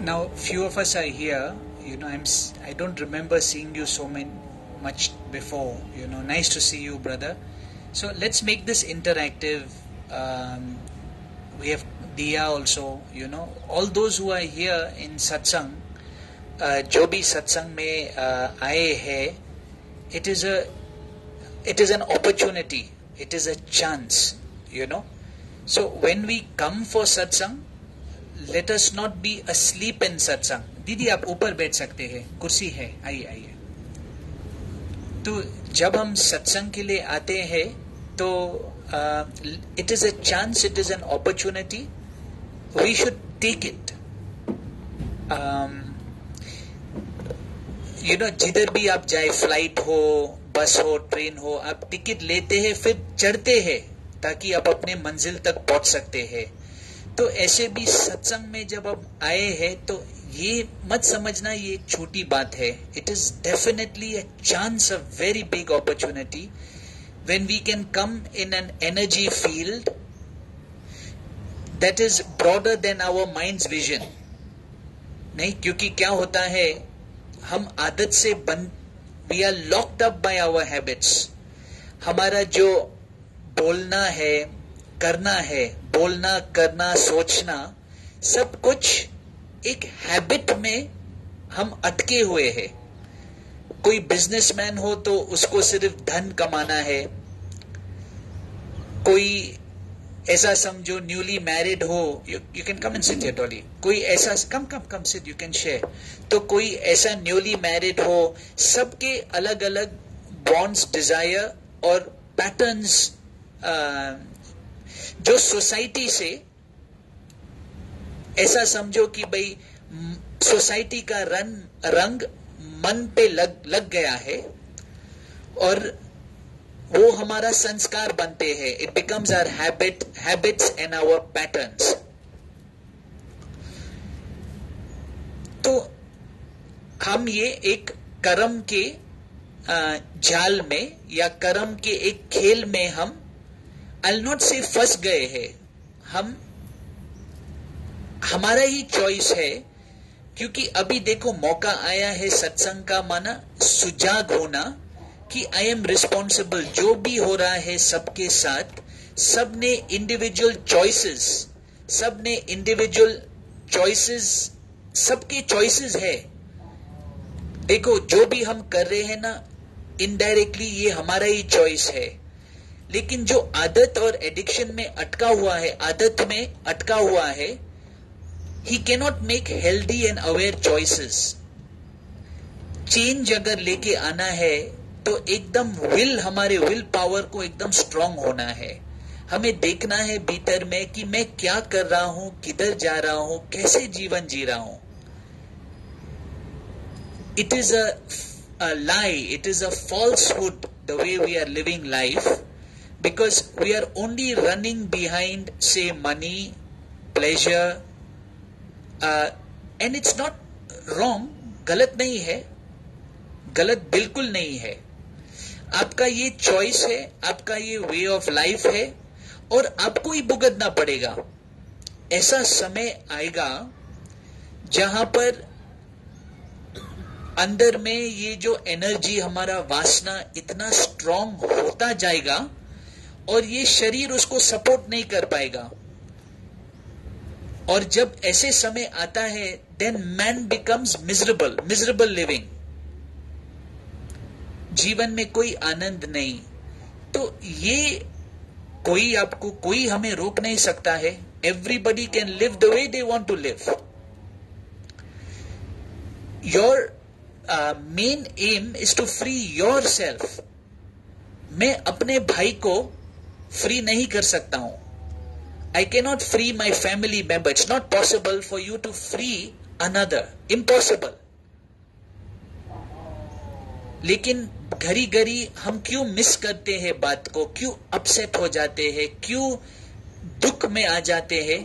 Now, few of us are here. I don't remember seeing you much before. Nice to see you, brother. So let's make this interactive. We have Dia also. All those who are here in satsang, जो भी सत्संग में आए हैं, it is an opportunity. It is a chance. So when we come for satsang, let us not be asleep in satsang. दीदी आप ऊपर बैठ सकते हैं, कुर्सी है, आइए. तो जब हम सत्संग के लिए आते हैं तो it is a chance, it is an opportunity. We should take it. जिधर भी आप जाए, फ्लाइट हो, बस हो, ट्रेन हो, आप टिकट लेते हैं, फिर चढ़ते हैं ताकि आप अपने मंजिल तक पहुंच सकते हैं. तो ऐसे भी सत्संग में जब आप आए हैं तो ये मत समझना ये एक छोटी बात है. It is definitely a chance, a very big opportunity when we can come in an energy field that is broader than our minds vision. नहीं, क्योंकि क्या होता है, हम आदत से we are locked up by our habits. हमारा जो बोलना है, करना है, बोलना, करना, सोचना, सब कुछ एक हैबिट में हम अटके हुए हैं. कोई बिजनेसमैन हो तो उसको सिर्फ धन कमाना है. कोई ऐसा समझो न्यूली मैरिड हो, you can come and sit here Dolly. कोई ऐसा come sit, you can share. तो कोई ऐसा न्यूली मैरिड हो, सबके अलग अलग बॉन्ड्स, डिजायर और पैटर्न्स जो सोसाइटी से, ऐसा समझो कि भाई सोसाइटी का रंग मन पे लग गया है और वो हमारा संस्कार बनते हैं. It becomes our habits and our patterns. तो हम ये एक कर्म के जाल में या कर्म के एक खेल में हम I'll not say फंस गए हैं. हमारा ही चॉइस है, क्योंकि अभी देखो मौका आया है सत्संग का, माना सुजाग होना कि आई एम रिस्पॉन्सिबल. जो भी हो रहा है सबके साथ, सबने इंडिविजुअल चॉइसेस, सबके चॉइसेस है. देखो जो भी हम कर रहे हैं ना, इनडायरेक्टली ये हमारा ही चॉइस है. लेकिन जो आदत और एडिक्शन में अटका हुआ है, he can not make healthy and aware choices. Change अगर लेके आना है तो एकदम हमारे विल पावर को एकदम स्ट्रांग होना है. हमें देखना है भीतर में कि मैं क्या कर रहा हूं, किधर जा रहा हूं, कैसे जीवन जी रहा हूं. It is a lie, it is a falsehood the way we are living life. Because we are only running behind, say, money, pleasure, and it's not wrong. गलत नहीं है, गलत बिल्कुल नहीं है. आपका ये चॉइस है, आपका ये वे ऑफ लाइफ है और आपको ही भुगतना पड़ेगा. ऐसा समय आएगा जहां पर अंदर में ये जो एनर्जी, हमारा वासना इतना स्ट्रांग होता जाएगा और ये शरीर उसको सपोर्ट नहीं कर पाएगा. और जब ऐसे समय आता है, then man becomes miserable living. जीवन में कोई आनंद नहीं. तो ये कोई हमें रोक नहीं सकता है. Everybody can live the way they want to live. Your main aim is to free yourself. मैं अपने भाई को फ्री नहीं कर सकता हूं. I cannot free my family member. It's not possible for you to free another. Impossible. लेकिन घड़ी हम क्यों मिस करते हैं बात को, क्यों अपसेट हो जाते हैं, क्यों दुख में आ जाते हैं?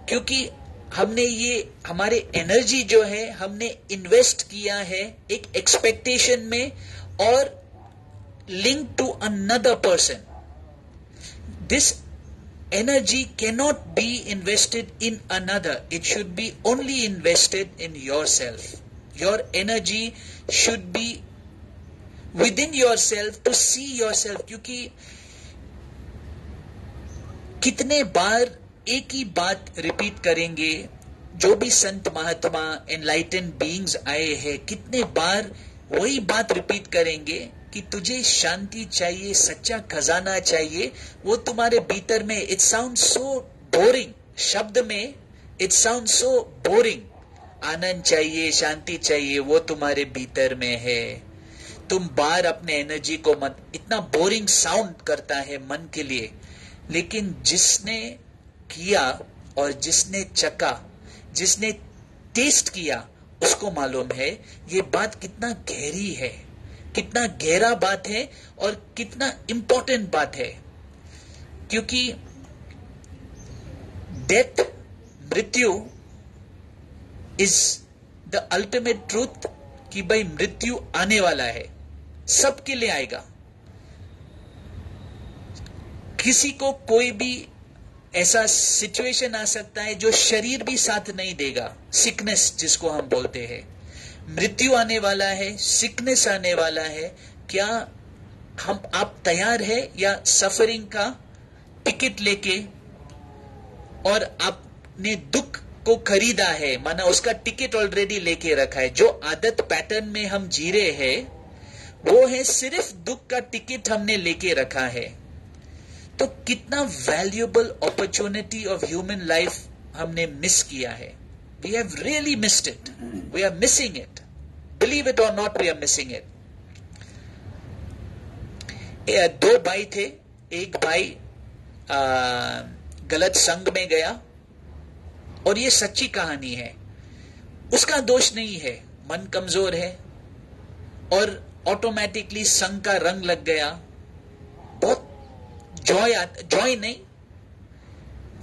क्योंकि हमने ये हमारे एनर्जी जो है हमने इन्वेस्ट किया है एक एक्सपेक्टेशन में और link to another person. This energy cannot be invested in another. It should be only invested in yourself. Your energy should be within yourself to see yourself. क्योंकि कितने बार एक ही बात रिपीट करेंगे, जो भी संत महात्मा एनलाइटेंड बीइंग्स आए हैं, कितने बार वही बात रिपीट करेंगे कि तुझे शांति चाहिए, सच्चा खजाना चाहिए, वो तुम्हारे भीतर में. It sound so boring. शब्द में इट साउंड सो बोरिंग. आनंद चाहिए, शांति चाहिए, वो तुम्हारे भीतर में है. तुम बाहर अपने एनर्जी को मत. इतना बोरिंग साउंड करता है मन के लिए, लेकिन जिसने किया और जिसने चखा, जिसने टेस्ट किया, उसको मालूम है ये बात कितना गहरी है, कितना गहरा बात है और कितना इंपॉर्टेंट बात है. क्योंकि डेथ, मृत्यु इज द अल्टीमेट ट्रूथ कि भाई मृत्यु आने वाला है, सबके लिए आएगा. किसी को कोई भी ऐसा सिचुएशन आ सकता है जो शरीर भी साथ नहीं देगा, सिकनेस जिसको हम बोलते हैं. मृत्यु आने वाला है, सिकनेस आने वाला है. क्या आप तैयार है या सफरिंग का टिकट लेके, और आपने दुख को खरीदा है, माना उसका टिकट ऑलरेडी लेके रखा है. जो आदत पैटर्न में हम जी रहे हैं वो है सिर्फ दुख का टिकट हमने लेके रखा है. तो कितना valuable opportunity of human life हमने मिस किया है. We have really missed it. We are missing it. Believe it or not, we are missing it. दो भाई थे. एक भाई गलत संग में गया, और ये सच्ची कहानी है. उसका दोष नहीं है, मन कमजोर है और ऑटोमेटिकली संग का रंग लग गया. बहुत जॉय नहीं,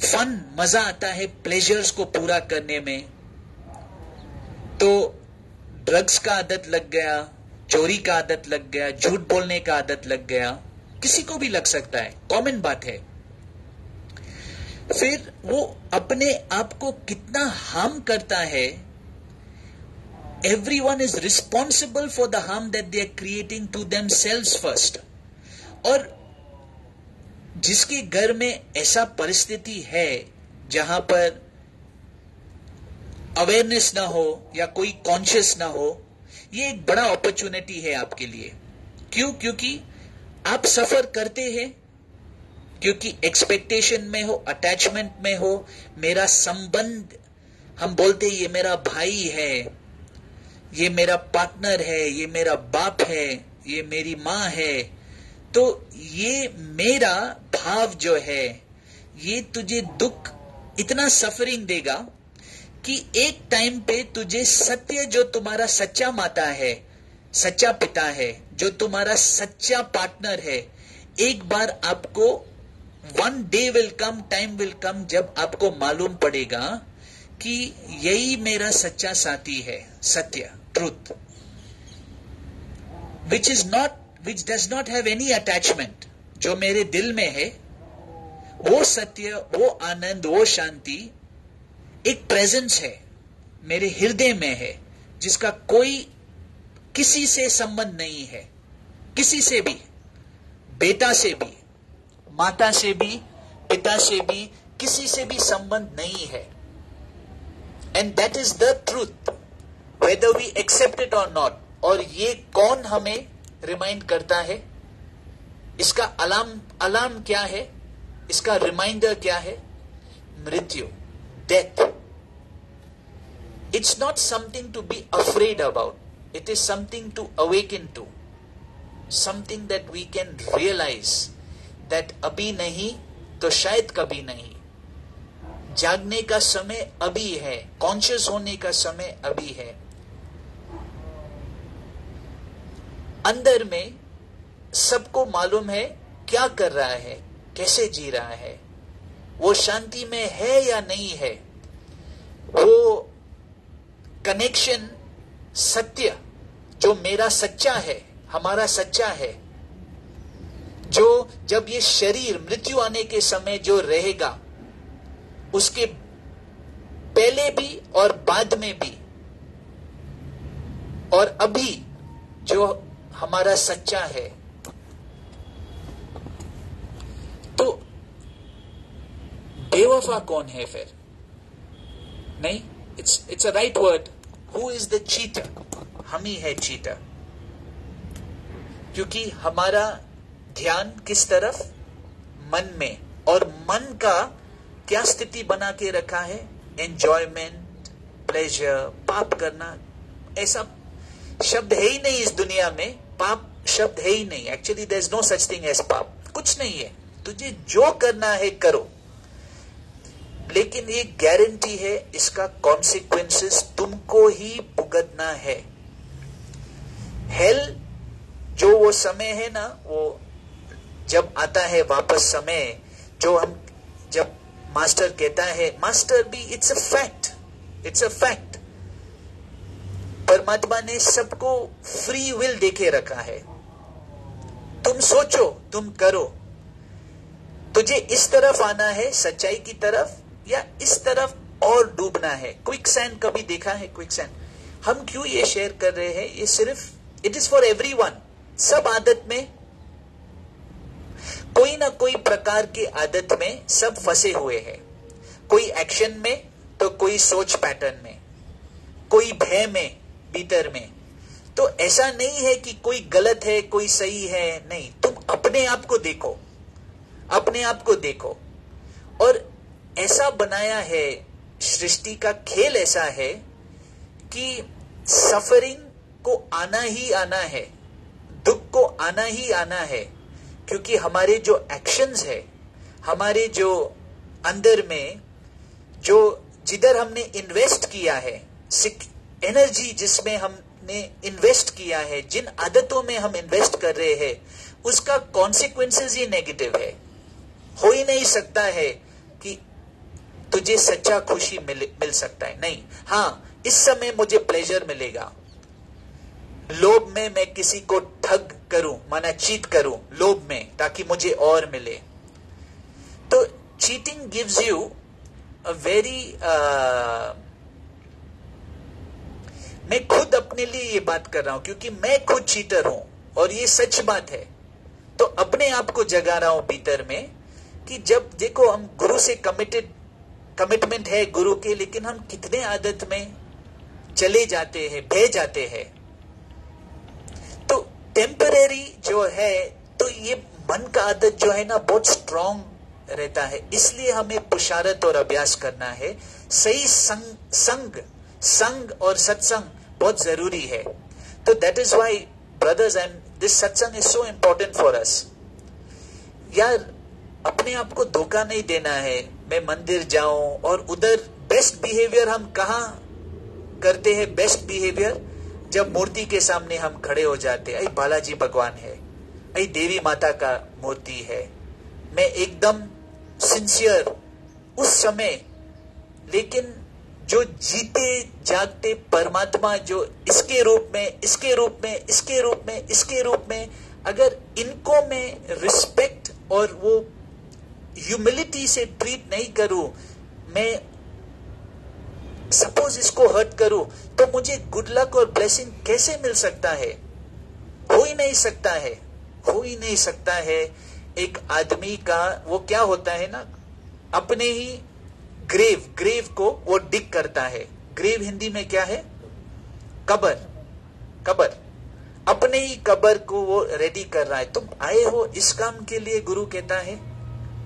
फन, मजा आता है प्लेजर्स को पूरा करने में. तो ड्रग्स का आदत लग गया, चोरी का आदत लग गया, झूठ बोलने का आदत लग गया. किसी को भी लग सकता है, कॉमन बात है. फिर वो अपने आप को कितना हार्म करता है. Everyone is responsible for the harm that they are creating to themselves first. और जिसके घर में ऐसा परिस्थिति है जहां पर अवेयरनेस ना हो या कोई कॉन्शियस ना हो, ये एक बड़ा अपॉर्चुनिटी है आपके लिए. क्यों? क्योंकि आप सफर करते हैं, क्योंकि एक्सपेक्टेशन में हो, अटैचमेंट में हो. मेरा संबंध, हम बोलते ये मेरा भाई है, ये मेरा पार्टनर है, ये मेरा बाप है, ये मेरी मां है. तो ये मेरा भाव जो है, ये तुझे दुख, इतना सफरिंग देगा कि एक टाइम पे तुझे सत्य, जो तुम्हारा सच्चा माता है, सच्चा पिता है, जो तुम्हारा सच्चा पार्टनर है, एक बार आपको one day will come, time will come, जब आपको मालूम पड़ेगा कि यही मेरा सच्चा साथी है, सत्य, truth, which does not have any attachment. जो मेरे दिल में है, वो सत्य, वो आनंद, वो शांति एक प्रेजेंस है, मेरे हृदय में है, जिसका कोई किसी से संबंध नहीं है. किसी से भी, बेटा से भी, माता से भी, पिता से भी, किसी से भी संबंध नहीं है. And that is the truth, whether we accept it or not. और ये कौन हमें रिमाइंड करता है? इसका अलार्म क्या है? इसका रिमाइंडर क्या है? मृत्यु, death. It's not something to be afraid about. It is something to awaken to, something that we can realise that अभी नहीं तो शायद कभी नहीं. जागने का समय अभी है, कॉन्शियस होने का समय अभी है. अंदर में सबको मालूम है क्या कर रहा है, कैसे जी रहा है, वो शांति में है या नहीं है. वो कनेक्शन, सत्य जो मेरा सच्चा है, हमारा सच्चा है, जो जब ये शरीर मृत्यु आने के समय जो रहेगा, उसके पहले भी और बाद में भी, और अभी जो हमारा सच्चा है। तो बेवफा कौन है फिर? नहीं, it's a right word, who is the cheater? हम ही है चीटर, क्योंकि हमारा ध्यान किस तरफ? मन में। और मन का क्या स्थिति बना के रखा है? एंजॉयमेंट, प्लेजर, पाप करना। ऐसा शब्द है ही नहीं इस दुनिया में, पाप शब्द है ही नहीं। Actually there is no such thing as paap, कुछ नहीं है। तुझे जो करना है करो, लेकिन एक गारंटी है, इसका कॉन्सिक्वेंसेस तुमको ही भुगतना है। हेल जो वो समय है ना, वो जब आता है वापस समय, जो हम जब मास्टर कहता है, मास्टर भी it's a fact, it's a fact. परमात्मा ने सबको फ्री विल देके रखा है। तुम सोचो, तुम करो। तुझे इस तरफ आना है सच्चाई की तरफ, या इस तरफ और डूबना है? क्विक सैंड कभी देखा है? क्विक सैंड हम क्यों ये शेयर कर रहे हैं? ये सिर्फ इट इज फॉर एवरीवन। सब आदत में, कोई ना कोई प्रकार की आदत में सब फंसे हुए हैं। कोई एक्शन में, तो कोई सोच पैटर्न में, कोई भय में, भीतर में। तो ऐसा नहीं है कि कोई गलत है, कोई सही है, नहीं। तुम अपने आप को देखो, अपने आप को देखो। और ऐसा बनाया है, सृष्टि का खेल ऐसा है कि सफरिंग को आना ही आना है, दुख को आना ही आना है, क्योंकि हमारे जो एक्शंस है, हमारे जो अंदर में जो जिधर हमने इन्वेस्ट किया है, एनर्जी जिसमें हमने इन्वेस्ट किया है, जिन आदतों में हम इन्वेस्ट कर रहे हैं, उसका कॉन्सिक्वेंसेस ही नेगेटिव है। हो ही नहीं सकता है कि तुझे सच्चा खुशी मिल सकता है, नहीं। हाँ, इस समय मुझे प्लेजर मिलेगा। लोभ में मैं किसी को ठग करूं, माना चीट करूं लोभ में, ताकि मुझे और मिले। तो cheating gives you a very मैं खुद अपने लिए ये बात कर रहा हूं, क्योंकि मैं खुद चीटर हूं और ये सच बात है। तो अपने आप को जगा रहा हूं भीतर में कि जब देखो, हम गुरु से कमिटमेंट है गुरु के, लेकिन हम कितने आदत में चले जाते हैं, बह जाते हैं। तो टेम्परेरी जो है, तो ये मन का आदत जो है ना, बहुत स्ट्रांग रहता है। इसलिए हमें पुरुषार्थ और अभ्यास करना है। सही संग और सत्संग बहुत जरूरी है। तो that is why brothers, and this satsang is so important for us. यार, अपने आप को धोखा नहीं देना है। मैं मंदिर जाऊं और उधर बेस्ट बिहेवियर हम कहां करते हैं? बेस्ट बिहेवियर जब मूर्ति के सामने हम खड़े हो जाते हैं। बालाजी भगवान है, देवी माता का मूर्ति है, मैं एकदम सिंसियर उस समय। लेकिन जो जीते जागते परमात्मा, जो इसके रूप में, इसके रूप में, इसके रूप में, इसके रूप में, अगर इनको मैं रिस्पेक्ट और वो ह्यूमिलिटी से ट्रीट नहीं करूं, मैं सपोज इसको हर्ट करूं, तो मुझे गुड लक और ब्लेसिंग कैसे मिल सकता है? हो ही नहीं सकता है, हो ही नहीं सकता है। एक आदमी का वो क्या होता है ना, अपने ही ग्रेव को वो डिग करता है। ग्रेव हिंदी में क्या है? कबर। अपने ही कबर को वो रेडी कर रहा है। तुम आए हो इस काम के लिए, गुरु कहता है,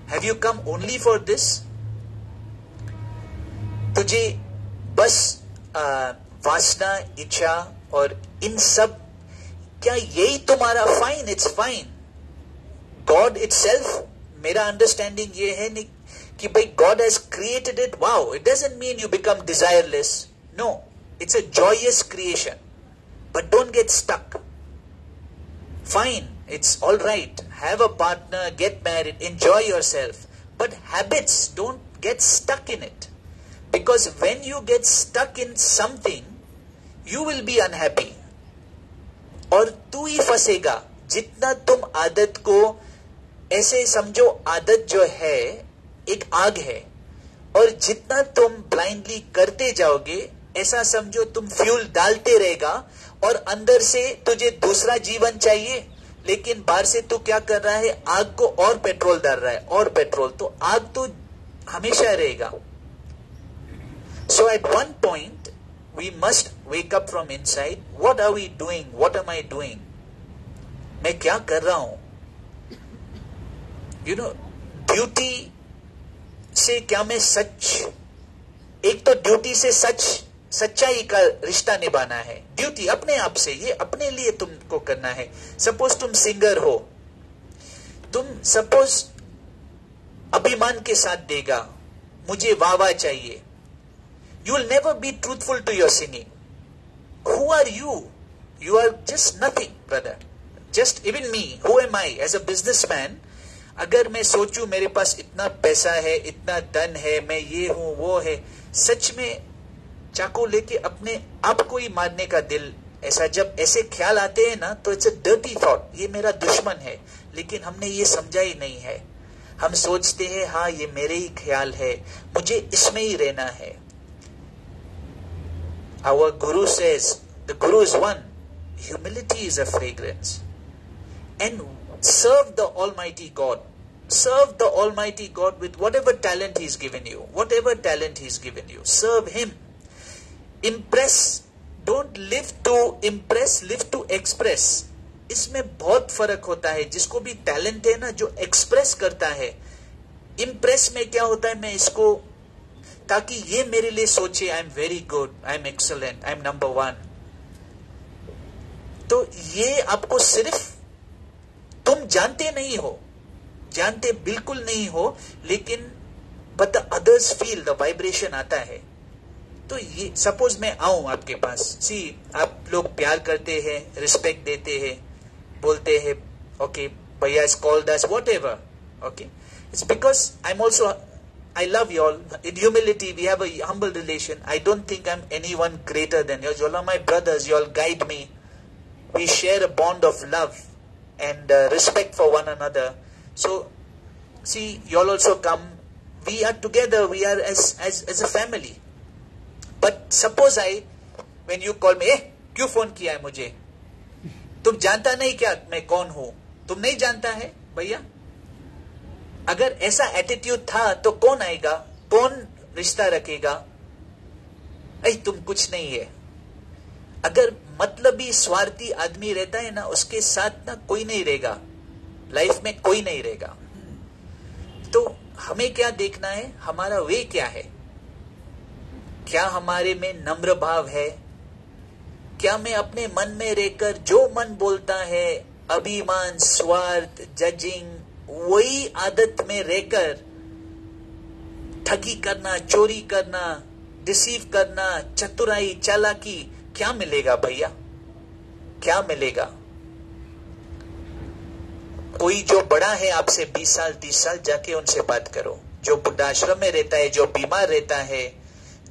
have you come only for this? तुझे बस वासना, इच्छा और इन सब, क्या यही तुम्हारा? Fine, it's fine. God itself, मेरा अंडरस्टैंडिंग ये है नहीं कि भाई God has created it, wow, it doesn't mean you become desireless. No, it's a joyous creation, but don't get stuck. Fine, it's all right. Have a partner, get married, enjoy yourself. But habits, don't get stuck in it. Because when you get stuck in something, you will be unhappy. और तू ही फंसेगा। जितना तुम आदत को ऐसे समझो आदत जो है एक आग है, और जितना तुम ब्लाइंडली करते जाओगे, ऐसा समझो तुम फ्यूल डालते रहेगा, और अंदर से तुझे दूसरा जीवन चाहिए, लेकिन बाहर से तू क्या कर रहा है, आग को और पेट्रोल डाल रहा है, और पेट्रोल, तो आग तो हमेशा रहेगा. So at one point we must wake up from inside. What are we doing, what am I doing, मैं क्या कर रहा हूं. यू नो, ड्यूटी से क्या मैं सच, एक तो ड्यूटी से सच्चाई का रिश्ता निभाना है. ड्यूटी अपने आप से, ये अपने लिए तुमको करना है. सपोज तुम सिंगर हो, तुम सपोज अभिमान के साथ देगा, मुझे वाह वाह चाहिए. You will never be truthful to your singing. Who are you? You are just nothing brother. Just even me, who am I as a businessman. अगर मैं सोचूं मेरे पास इतना पैसा है, इतना धन है, मैं ये हूं वो है, सच में चाकू लेके अपने आप को ही मारने का दिल, ऐसा जब ऐसे ख्याल आते हैं ना, तो इट्स अ डर्टी थॉट, ये मेरा दुश्मन है. लेकिन हमने ये समझा ही नहीं है. हम सोचते हैं हाँ ये मेरे ही ख्याल है, मुझे इसमें ही रहना है. Our Guru says, the Guru is one. Humility is a fragrance. And serve the Almighty God. Serve the Almighty God with whatever talent He's given you. Whatever talent He's given you. Serve Him. Impress. Don't live to impress, live to express. इसमें बहुत फर्क होता है. जिसको भी talent है ना, जो एक्सप्रेस करता है. इम्प्रेस में क्या होता है, मैं इसको, ताकि ये मेरे लिए सोचे I am very good, I am excellent, I am number one. तो ये आपको सिर्फ, तुम जानते नहीं हो, जानते बिल्कुल नहीं हो, लेकिन but the others feel, the vibration आता है. तो ये सपोज मैं आऊं आपके पास, सी आप लोग प्यार करते हैं, रिस्पेक्ट देते हैं, बोलते हैं ओके भैया is called us whatever, okay, it's because I am also, I love you all. In humility, we have a humble relation. I don't think I'm anyone greater than you. You all are my brothers. You all guide me. We share a bond of love and respect for one another. So, see, you all also come. We are together. We are as a family. But suppose when you call me, क्यों phone किया है मुझे? तुम जानता नहीं क्या मैं कौन हूं? तुम नहीं जानता है भैया? अगर ऐसा एटीट्यूड था तो कौन आएगा, कौन रिश्ता रखेगा? तुम कुछ नहीं है. अगर मतलबी स्वार्थी आदमी रहता है ना, उसके साथ ना कोई नहीं रहेगा, लाइफ में कोई नहीं रहेगा. तो हमें क्या देखना है, हमारा वे क्या है? क्या हमारे में नम्र भाव है? क्या मैं अपने मन में रहकर जो मन बोलता है, अभिमान, स्वार्थ, जजिंग, वही आदत में रहकर ठगी करना, चोरी करना, डिसीव करना, चतुराई, चालाकी, क्या मिलेगा भैया? क्या मिलेगा? कोई जो बड़ा है आपसे 20 साल 30 साल, जाके उनसे बात करो. जो बुढ़ाश्रम में रहता है, जो बीमार रहता है,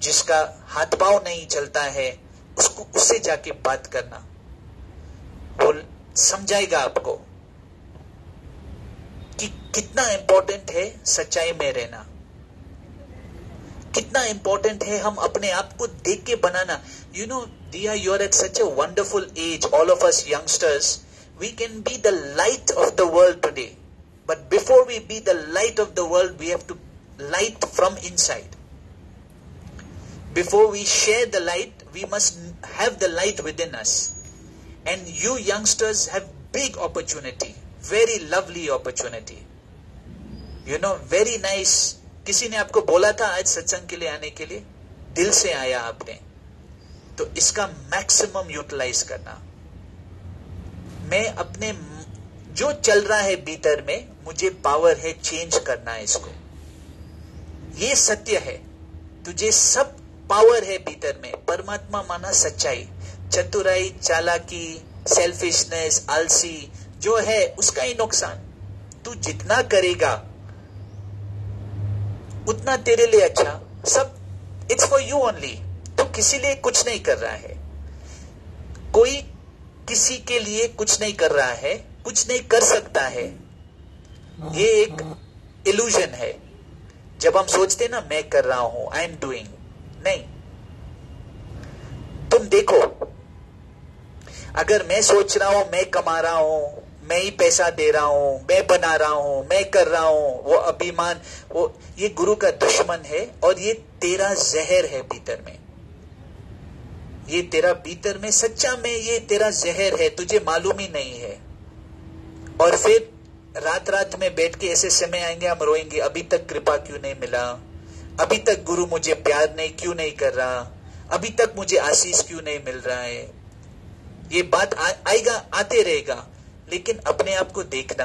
जिसका हाथ पांव नहीं चलता है, उससे जाके बात करना. वो समझाएगा आपको कि कितना इंपॉर्टेंट है सच्चाई में रहना, कितना इंपॉर्टेंट है हम अपने आप को देख के बनाना. You know Diya, you are at such a wonderful age, all of us youngsters, we can be the light of the world today, but before we be the light of the world, we have to light from inside. Before we share the light, we must have the light within us. And you youngsters have big opportunity, very lovely opportunity, you know, very nice. किसी ने आपको बोला था आज सत्संग के लिए आने के लिए, दिल से आया आपने, तो इसका मैक्सिमम यूटिलाइज करना. मैं अपने जो चल रहा है भीतर में, मुझे पावर है चेंज करना है इसको. ये सत्य है, तुझे सब पावर है भीतर में. परमात्मा माना सच्चाई, चतुराई, चालाकी, सेल्फिशनेस, आलसी जो है उसका ही नुकसान. तू जितना करेगा उतना तेरे लिए अच्छा. सब इट्स फॉर यू ओनली. तो किसी लिए कुछ नहीं कर रहा है, कोई किसी के लिए कुछ नहीं कर रहा है, कुछ नहीं कर सकता है. ये एक इल्यूजन है। जब हम सोचते ना मैं कर रहा हूं, आई एम डूइंग, नहीं। तुम देखो, अगर मैं सोच रहा हूं मैं कमा रहा हूं, मैं ही पैसा दे रहा हूं, मैं बना रहा हूं, मैं कर रहा हूं, वो अभिमान, वो ये गुरु का दुश्मन है और ये तेरा जहर है भीतर में। ये तेरा भीतर में सच्चा में ये तेरा जहर है, तुझे मालूम ही नहीं है। और फिर रात रात में बैठ के ऐसे समय आएंगे हम रोएंगे, अभी तक कृपा क्यों नहीं मिला, अभी तक गुरु मुझे प्यार नहीं क्यों नहीं कर रहा, अभी तक मुझे आशीष क्यों नहीं मिल रहा है। ये बात आएगा, आते रहेगा। लेकिन अपने आप को देखना,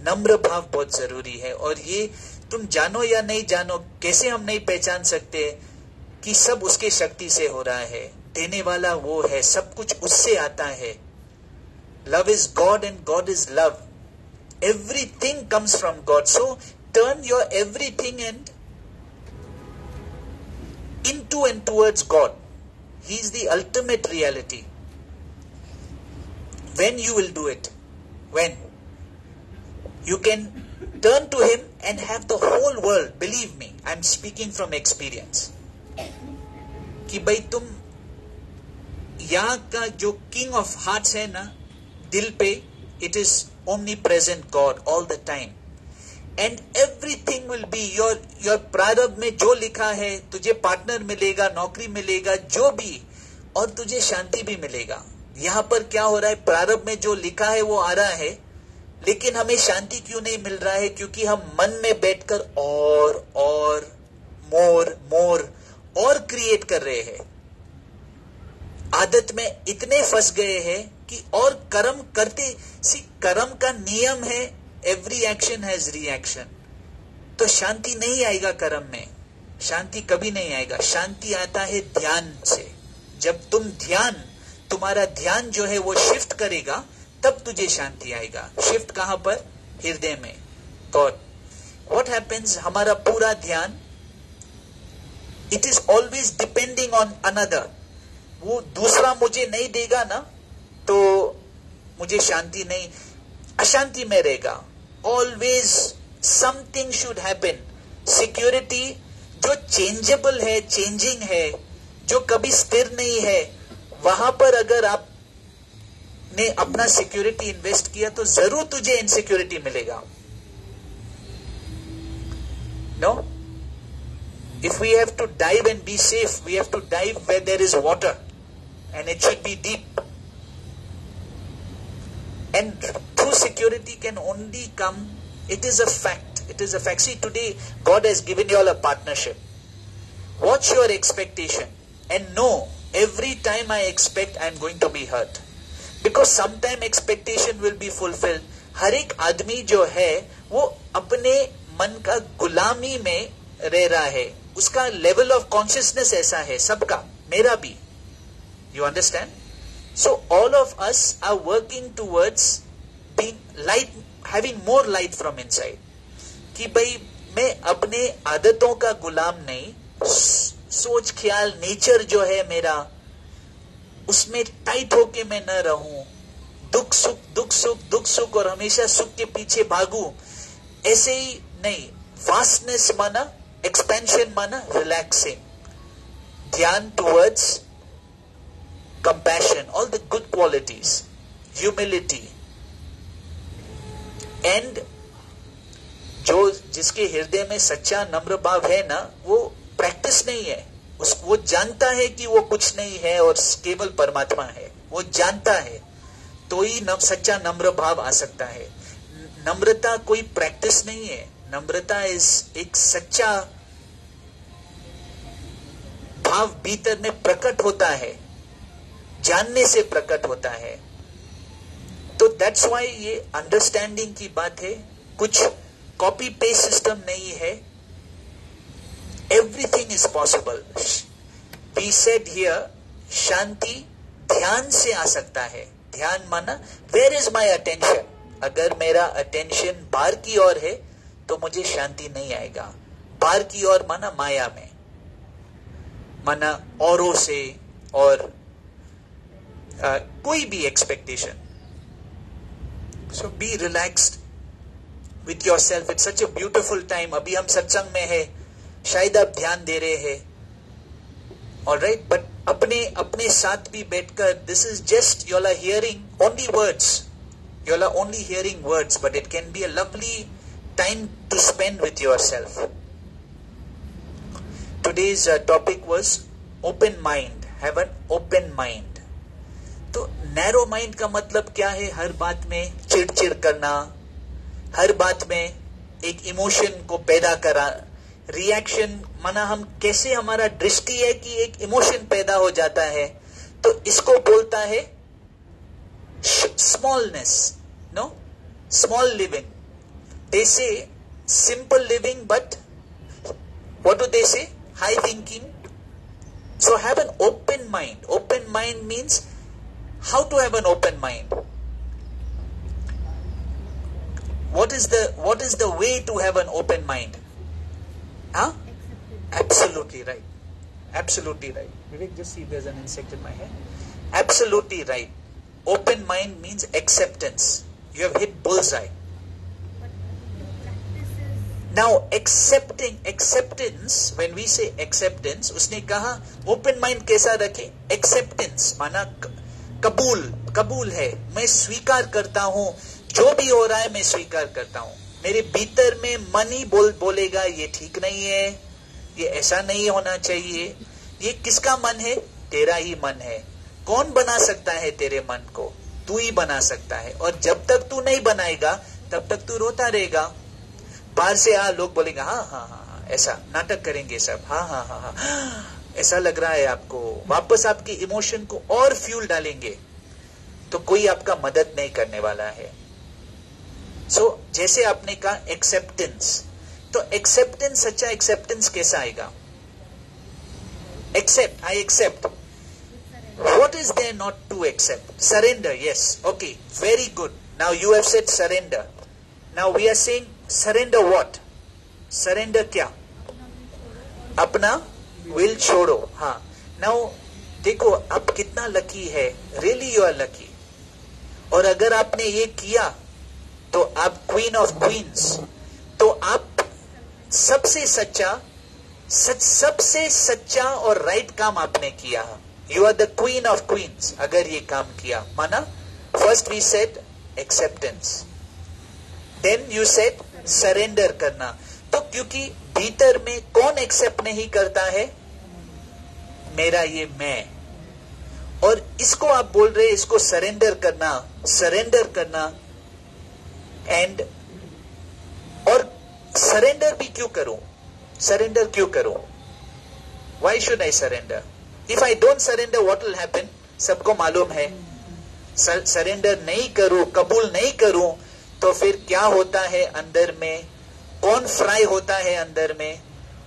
नम्र भाव बहुत जरूरी है। और ये तुम जानो या नहीं जानो, कैसे हम नहीं पहचान सकते कि सब उसके शक्ति से हो रहा है। देने वाला वो है, सब कुछ उससे आता है। Love is God and God is love. Everything comes from God. So turn your everything and into and towards God. He is the ultimate reality. When you will do it, when you can turn to Him and have the whole world, believe me, I am speaking from experience, कि भाई तुम यहाँ का जो King of Hearts है ना, दिल पे, it is omnipresent God all the time, and everything will be your प्रारब्ध में जो लिखा है, तुझे पार्टनर मिलेगा, नौकरी मिलेगा, जो भी, और तुझे शांति भी मिलेगा। यहाँ पर क्या हो रहा है, प्रारब्ध में जो लिखा है वो आ रहा है, लेकिन हमें शांति क्यों नहीं मिल रहा है? क्योंकि हम मन में बैठकर और मोर और क्रिएट कर रहे हैं। आदत में इतने फंस गए हैं कि और कर्म करते, कर्म का नियम है, एवरी एक्शन हैज रिएक्शन। तो शांति नहीं आएगा कर्म में, शांति कभी नहीं आएगा। शांति आता है ध्यान से। जब तुम्हारा ध्यान जो है वो शिफ्ट करेगा, तब तुझे शांति आएगा। शिफ्ट कहां पर? हृदय में, गॉड। व्हाट हैपेंस, हमारा पूरा ध्यान, it is always depending on another. वो दूसरा मुझे नहीं देगा ना, तो मुझे शांति नहीं, अशांति में रहेगा। Always something should happen. Security जो चेंजेबल है, चेंजिंग है, जो कभी स्थिर नहीं है, वहां पर अगर आपने अपना सिक्योरिटी इन्वेस्ट किया तो जरूर तुझे इनसिक्योरिटी मिलेगा। No, if we have to dive and be safe, we have to dive where there is water, and it should be deep. And true security can only come, it is a fact. It is a fact. See, today God has given you all a partnership. Watch your expectation and know every time I expect I am going to be hurt. Because sometime expectation will be fulfilled. हर एक आदमी जो है वो अपने मन का गुलामी में रह रहा है। उसका लेवल ऑफ कॉन्शियसनेस ऐसा है, सबका, मेरा भी। You understand? So all of us are working towards being light, having more light from inside. कि भाई मैं अपने आदतों का गुलाम नहीं, सोच ख्याल नेचर जो है मेरा, उसमें टाइट होके मैं न रहूं। दुख सुख और हमेशा सुख के पीछे भागूं, ऐसे ही नहीं। वास्टनेस माना, एक्सपेंशन माना रिलैक्सिंग, ध्यान towards compassion, all the good qualities, humility, and जिसके हृदय में सच्चा नम्र भाव है ना, वो प्रैक्टिस नहीं है, वो जानता है कि वो कुछ नहीं है और केवल परमात्मा है, वो जानता है, तो ही सच्चा नम्र भाव आ सकता है। नम्रता कोई प्रैक्टिस नहीं है, नम्रता इज एक सच्चा भाव भीतर में प्रकट होता है, जानने से प्रकट होता है। तो दैट्स वाई ये अंडरस्टैंडिंग की बात है, कुछ कॉपी पेस्ट सिस्टम नहीं है। Everything is possible. We said here, शांति ध्यान से आ सकता है। ध्यान माना वेयर इज माई अटेंशन। अगर मेरा अटेंशन बाहर की ओर है तो मुझे शांति नहीं आएगा। बाहर की ओर माना माया में, माना औरों से और कोई भी expectation. So B relaxed, with yourself. It's such a beautiful time. अभी हम सत्संग में है, शायद आप ध्यान दे रहे हैं, alright, but अपने साथ भी बैठकर, this is just, you all are hearing only words. You all are only hearing words, but it can be a lovely time to spend with yourself. Today's topic was open mind. Have an open mind. तो narrow mind का मतलब क्या है? हर बात में चिड़चिड़ करना, हर बात में एक इमोशन को पैदा करा, रिएक्शन, माना हम कैसे, हमारा दृष्टि है कि एक इमोशन पैदा हो जाता है, तो इसको बोलता है smallness, no, small living. They say simple living, but what do they say? High thinking. So have an open mind. Open mind means, how to have an open mind? What is the way to have an open mind? Huh? Absolutely right. Absolutely right. Vivek, just see if there's an insect in my hair. Absolutely right. Open mind means acceptance. You have hit bullseye. Now, acceptance, when we say acceptance, उसने कहा open mind कैसा रखे? Acceptance माना कबूल है, मैं स्वीकार करता हूं, जो भी हो रहा है मैं स्वीकार करता हूं. मेरे भीतर में मन ही बोलेगा ये ठीक नहीं है, ये ऐसा नहीं होना चाहिए. ये किसका मन है? तेरा ही मन है. कौन बना सकता है तेरे मन को? तू ही बना सकता है. और जब तक तू नहीं बनाएगा तब तक तू रोता रहेगा. बाहर से लोग बोलेंगे हाँ हाँ हाँ, ऐसा नाटक करेंगे सब, हाँ हाँ हाँ हाँ, ऐसा लग रहा है आपको, वापस आपके इमोशन को और फ्यूल डालेंगे, तो कोई आपका मदद नहीं करने वाला है. सो जैसे आपने कहा एक्सेप्टेंस, तो एक्सेप्टेंस, सच्चा एक्सेप्टेंस कैसा आएगा? Accept, I accept. What is there not to accept? Surrender, yes. Okay, very good. Now you have said surrender. Now we are saying surrender what? Surrender क्या? अपना will छोड़ो. हाँ. Now देखो आप कितना लकी है. Really you are lucky. और अगर आपने ये किया तो आप क्वीन ऑफ क्वींस, तो आप सबसे सच्चा और राइट काम आपने किया. You are the queen of queens. अगर ये काम किया, माना first we said acceptance, then you said surrender करना. तो क्योंकि भीतर में कौन एक्सेप्ट नहीं करता है? मेरा ये मैं. और इसको आप बोल रहे, इसको सरेंडर करना. एंड और सरेंडर भी क्यों करूं? Why should I surrender? If I don't surrender, what will happen? सबको मालूम है. सरेंडर नहीं करूं, कबूल नहीं करूं, तो फिर क्या होता है अंदर में? कौन फ्राई होता है अंदर में?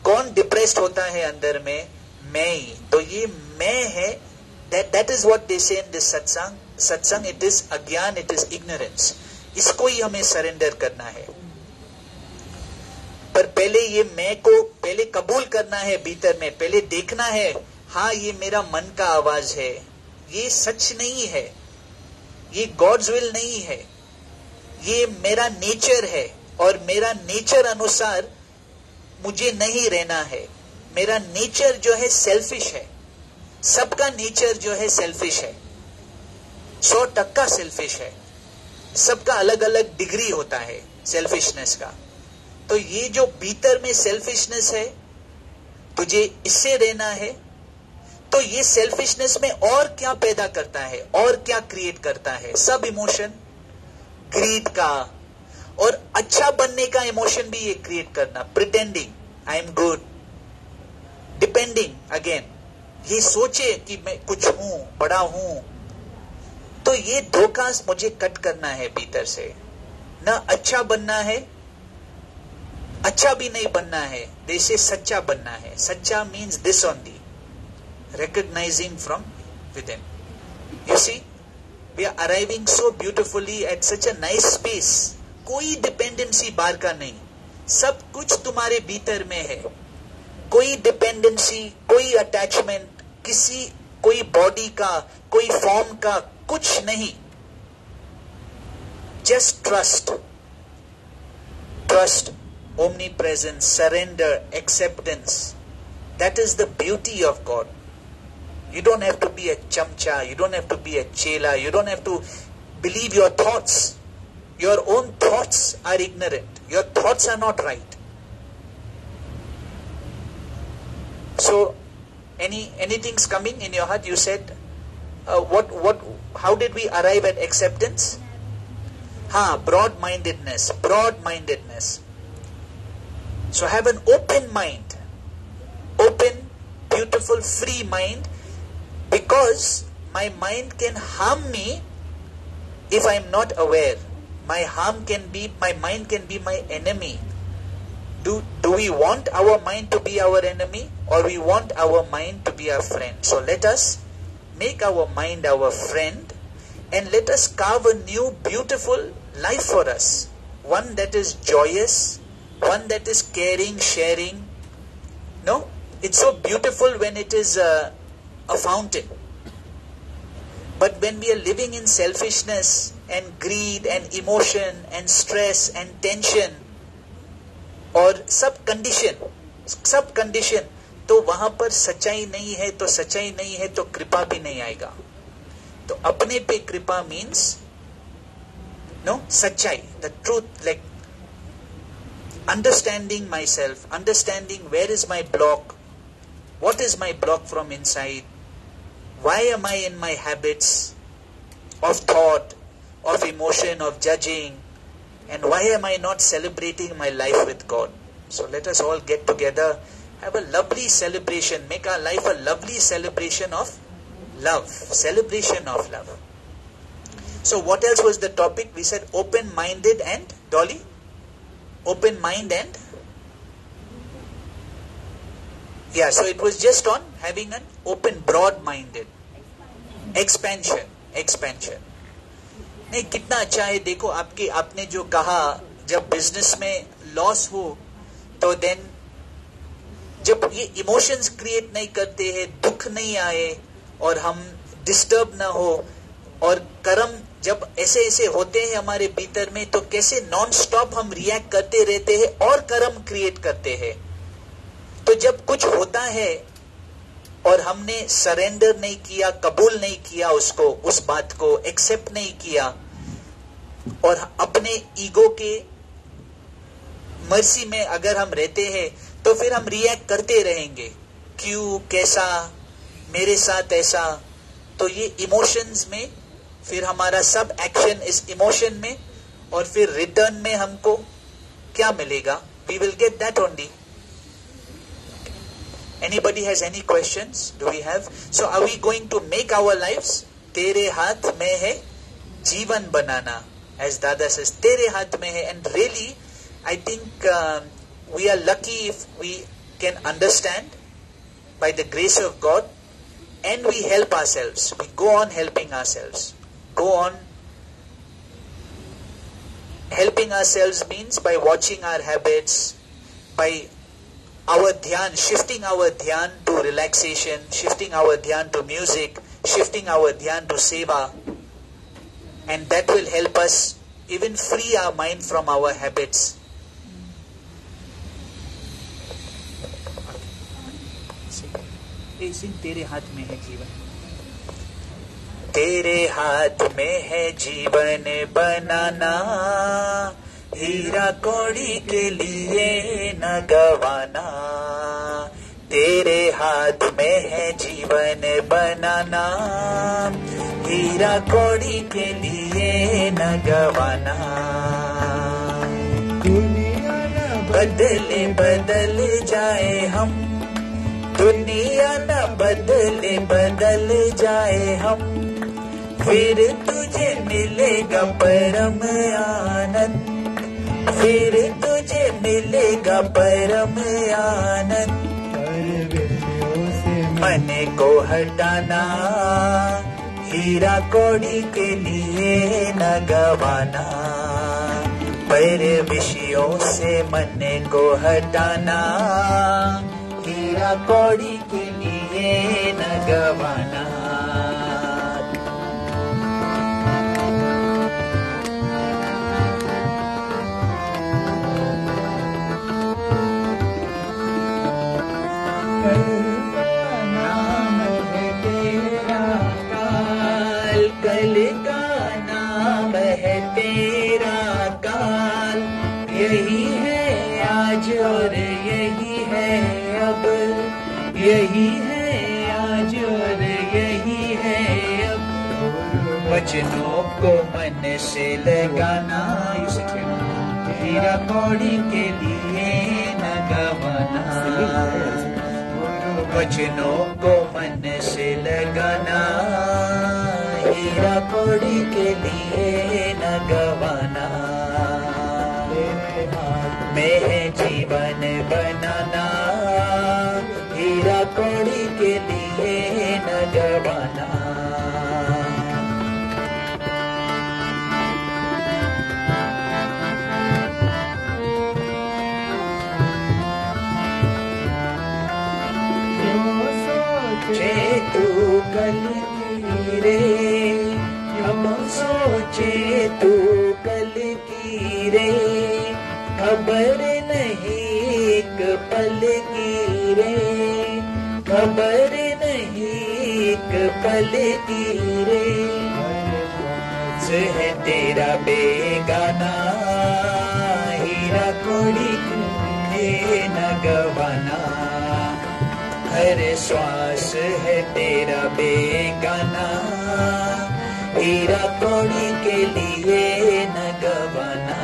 कौन डिप्रेस्ड होता है अंदर में? मैं ही. तो ये मैं है. That is what they say in this satsang. Satsang, it is अज्ञान, it is ignorance. इसको ही हमें सरेंडर करना है. पर पहले ये मैं को पहले कबूल करना है भीतर में. पहले देखना है, हाँ ये मेरा मन का आवाज है, ये सच नहीं है, ये गॉड्स विल नहीं है, ये मेरा नेचर है, और मेरा नेचर अनुसार मुझे नहीं रहना है. मेरा नेचर जो है सेल्फिश है. सबका नेचर जो है सेल्फिश है, 100% सेल्फिश है. सबका अलग अलग डिग्री होता है सेल्फिशनेस का. तो ये जो भीतर में सेल्फिशनेस है, तुझे इससे रहना है. तो ये सेल्फिशनेस में और क्या पैदा करता है, और क्या क्रिएट करता है? सब इमोशन, ग्रीड का और अच्छा बनने का इमोशन भी ये क्रिएट करना. Pretending I am good, depending again, ये सोचे कि मैं कुछ हूं, बड़ा हूं. तो ये धोखा मुझे कट करना है भीतर से. ना अच्छा बनना है, अच्छा भी नहीं बनना है, जैसे सच्चा बनना है. सच्चा means this only, recognizing from within. You see, we are arriving so beautifully at such a nice space. कोई डिपेंडेंसी बाहर का नहीं, सब कुछ तुम्हारे भीतर में है. कोई डिपेंडेंसी, कोई अटैचमेंट, कोई बॉडी का, कोई फॉर्म का, कुछ नहीं. Just trust. trust, omnipresence, surrender, acceptance. That is the beauty of God. You don't have to be a chamcha, you don't have to be a chela, you don't have to believe your thoughts. Your own thoughts are ignorant. Your thoughts are not right. So, anything's coming in your heart? You said, how did we arrive at acceptance? Broad-mindedness. So have an open mind. Open, beautiful, free mind. Because my mind can harm me if I am not aware. My mind can be my enemy. Do we want our mind to be our enemy, or we want our mind to be our friend? So let us make our mind our friend, and let us carve a new beautiful life for us. One that is joyous, one that is caring, sharing. No? It's so beautiful when it is a fountain. But when we are living in selfishness and greed and emotion and stress and tension और सब condition, तो वहां पर सच्चाई नहीं है, तो कृपा भी नहीं आएगा. तो अपने पे कृपा मीन्स सच्चाई, the truth, like understanding myself, understanding where is my block, what is my block from inside, why am I in my habits of thought, of emotion, of judging, and why am I not celebrating my life with God? So let us all get together, have a lovely celebration, make our life a lovely celebration of love. So what else was the topic? We said open-minded and, Dolly? Open mind and? Yeah, so it was just on having an open, broad-minded. Expansion. नहीं, कितना अच्छा है. देखो आपने जो कहा, जब business में लॉस हो तो देन जब ये इमोशंस क्रिएट नहीं करते हैं, दुख नहीं आए और हम डिस्टर्ब ना हो, और कर्म जब ऐसे होते हैं हमारे भीतर में, तो कैसे नॉन स्टॉप हम रिएक्ट करते रहते हैं और कर्म क्रिएट करते हैं. तो जब कुछ होता है और हमने सरेंडर नहीं किया, कबूल नहीं किया उसको, उस बात को एक्सेप्ट नहीं किया, और अपने ईगो के मर्सी में अगर हम रहते हैं, तो फिर हम रिएक्ट करते रहेंगे. क्यों, कैसा, मेरे साथ ऐसा. तो ये इमोशंस में फिर हमारा सब एक्शन इस इमोशन में, और फिर रिटर्न में हमको क्या मिलेगा? We will get that only. Anybody has any questions? Do we have? So are we going to make our lives? तेरे हाथ में है जीवन बनाना. As Dada says, तेरे हाथ में है. And really, I think we are lucky if we can understand by the grace of God, and we help ourselves. We go on helping ourselves. Go on helping ourselves means by watching our habits, by our dhyan, shifting our dhyan to relaxation, shifting our dhyan to music, shifting our dhyan to seva, and that will help us even free our mind from our habits. तेरे हाथ में है जीवन. तेरे हाथ में है जीवन बनाना, हीरा कौड़ी के लिए न गवाना. तेरे हाथ में है जीवन बनाना, हीरा कौड़ी के लिए न गवाना. बदल जाए हम, दुनिया न बदल जाए हम, फिर तुझे मिलेगा परम आनंद, फिर तुझे मिलेगा परम आनंद. मन को हटाना, हीरा कौड़ी के लिए न गवाना. पर विषयों से मन को हटाना, हीरा कौड़ी के लिए न गवाना. नाम है तेरा काल, कल का नाम है तेरा काल, यही है आज और यही है अब, यही है आज और यही है अब, वचनों को मन से लगाना, हीरा कौड़ी के लिए न गवाना, वचनों को मन से लगाना, हीरा कौड़ी के लिए न गवाना, में है जीवन बनाना, हीरा कौड़ी के लिए न गवाना। तू कल की रे, हम सोचे तू कल की रे, खबर नहीं एक पल की रे, खबर नहीं एक पल की रे, है तेरा बेगाना, हीरा कौड़ी के न गवाना, हर श्वास है तेरा बेगाना, हीरा कौड़ी के लिए न गवाना।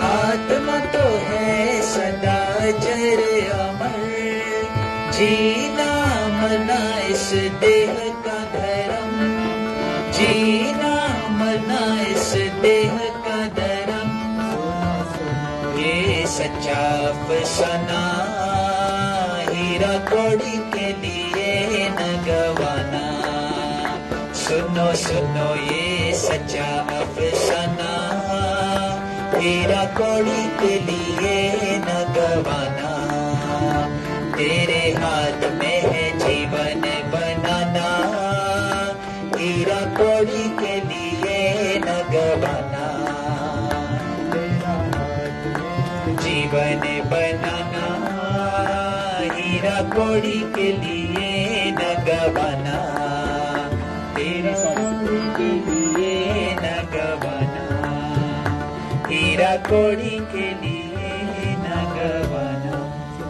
आत्मा तो है सदा जर अमर, जीना मरना इस देह का धर्म, जीना मरना इस देह का धर्म, ये सच्चा अफसाना, हीरा कौड़ी के लिए न गवाना, सुनो सुनो ये सच्चा अफसाना, हीरा कौड़ी के लिए न गवाना, तेरे हाथ में है जीवन बनाना, हीरा कौड़ी के लिए न गवाना, जीवन बनाना, हीरा कौड़ी के लिए न गवाना, तेरे कौड़ी के लिए न गवाना, हीरा कौड़ी के लिए न गवाना।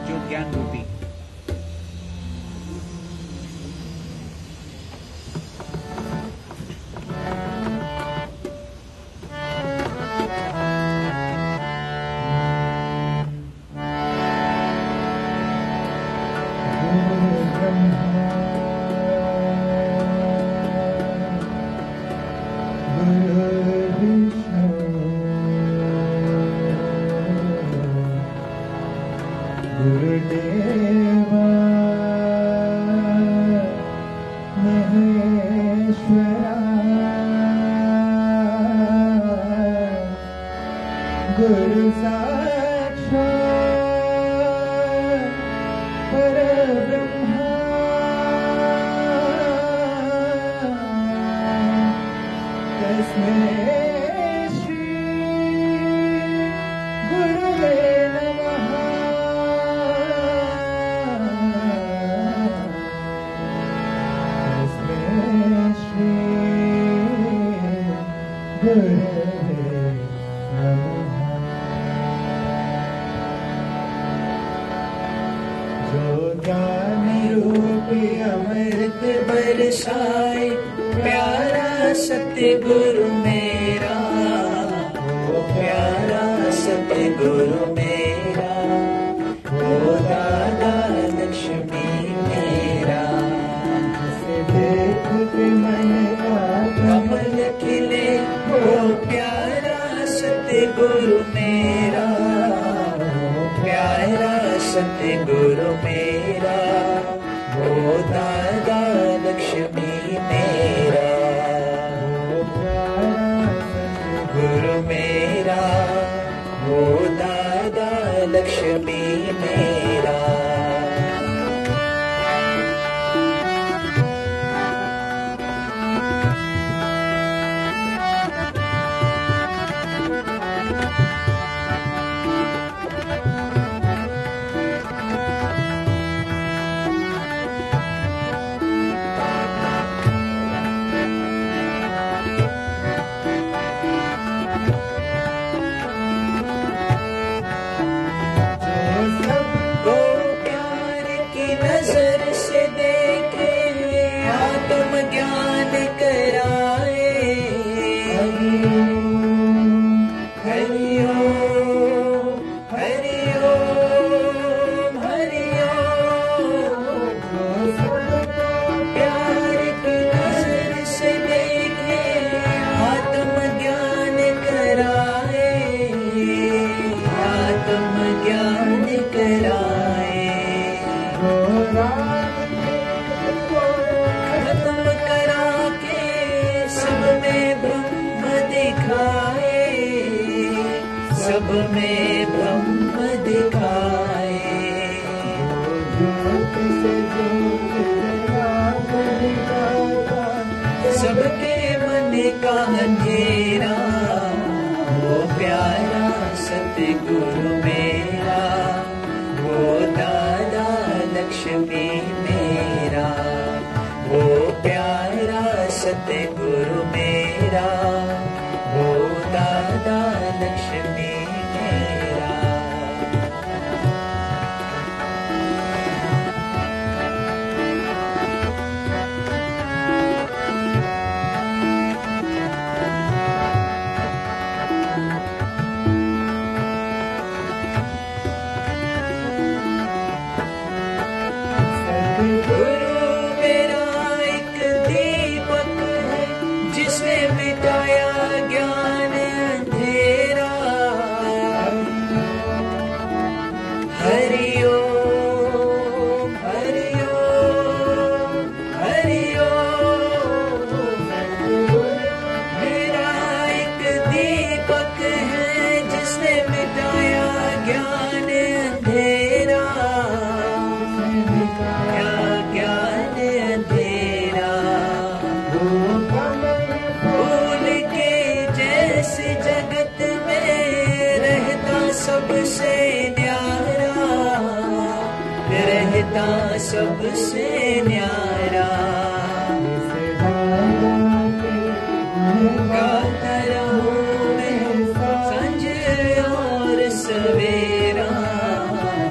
जो ज्ञान रूपी गुरुदेवा महेश्वरा, गुरु साक्षात् परब्रह्मा, तस्मै श्री गुरुवे नमः। जो ज्ञान रूपी अमृत बरसाए, प्यारा सतगुरु मेरा, वो प्यारा सतगुरु मेरा, वो दादा लक्ष्मी मेरा, जिसे देख के मन का कमल खिले, वो प्यारा सतगुरु मेरा, प्यारा सतगुरु मेरा, वो दादा लक्ष्मी मेरा, वो प्यारा सतगुरु मेरा, वो दादा लक्ष्मी मेरा। सबके मन का अंधेरा, वो प्यारा सतगुरु मेरा, वो दादा लक्ष्मी मेरा, वो प्यारा सतगुरु मेरा, वो दादा लक्ष्मी मेरा। गुरु मेरा एक दीपक है, जिसने मिटाया ज्ञान अंधेरा। हरि ओम हरि ओम हरि ओम। मेरा एक दीपक है, जिसने मिटाया ज्ञान अंधेरा। ज्ञान अंधेरा, भूल के जैसे जगत में रहता सबसे न्यारा, रहता सबसे न्यारा। गाता रहूं मैं संज और सवेरा,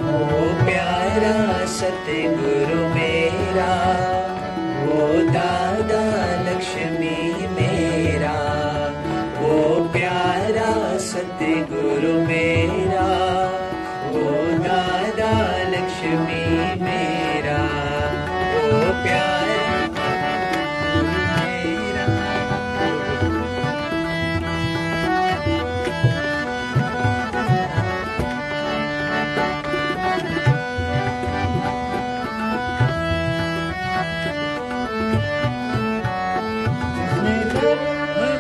वो प्यारा सतगुरु मेरा, वो दादा लक्ष्मी मेरा, वो प्यारा सतगुरु मेरा, वो दादा लक्ष्मी मेरा, वो प्यारा मेरा।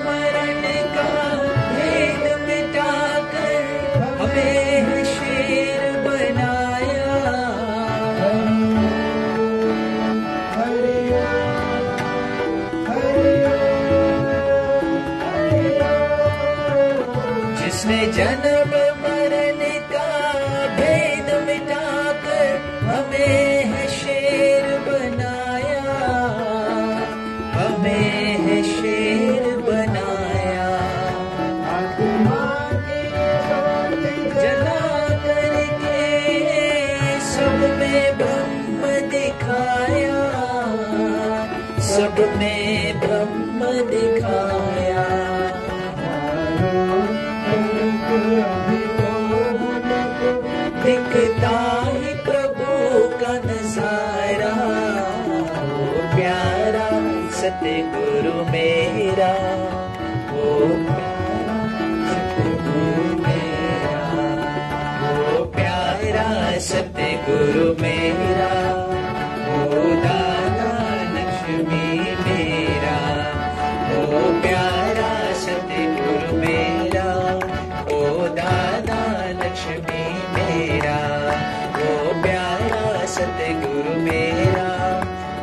मरण का भेद मिटाकर हमें शेर बनाया। जिसने जन्म मरण का भेद मिटाकर हमें है शेर बनाया, हमें है शेर बनाया। जला करके सब में ब्रह्म दिखाया, सब में ब्रह्म दिखाया। दिखता ही प्रभु का नजारा, वो प्यारा सतगुरु मेरा, वो प्यारा सतगुरु मेरा, वो प्यारा सतगुरु मेरा, वो दादा लक्ष्मी मेरा, वो प्यारा सतगुरु मेरा, वो दादा लक्ष्मी मेरा, वो प्यारा सतगुरु मेरा,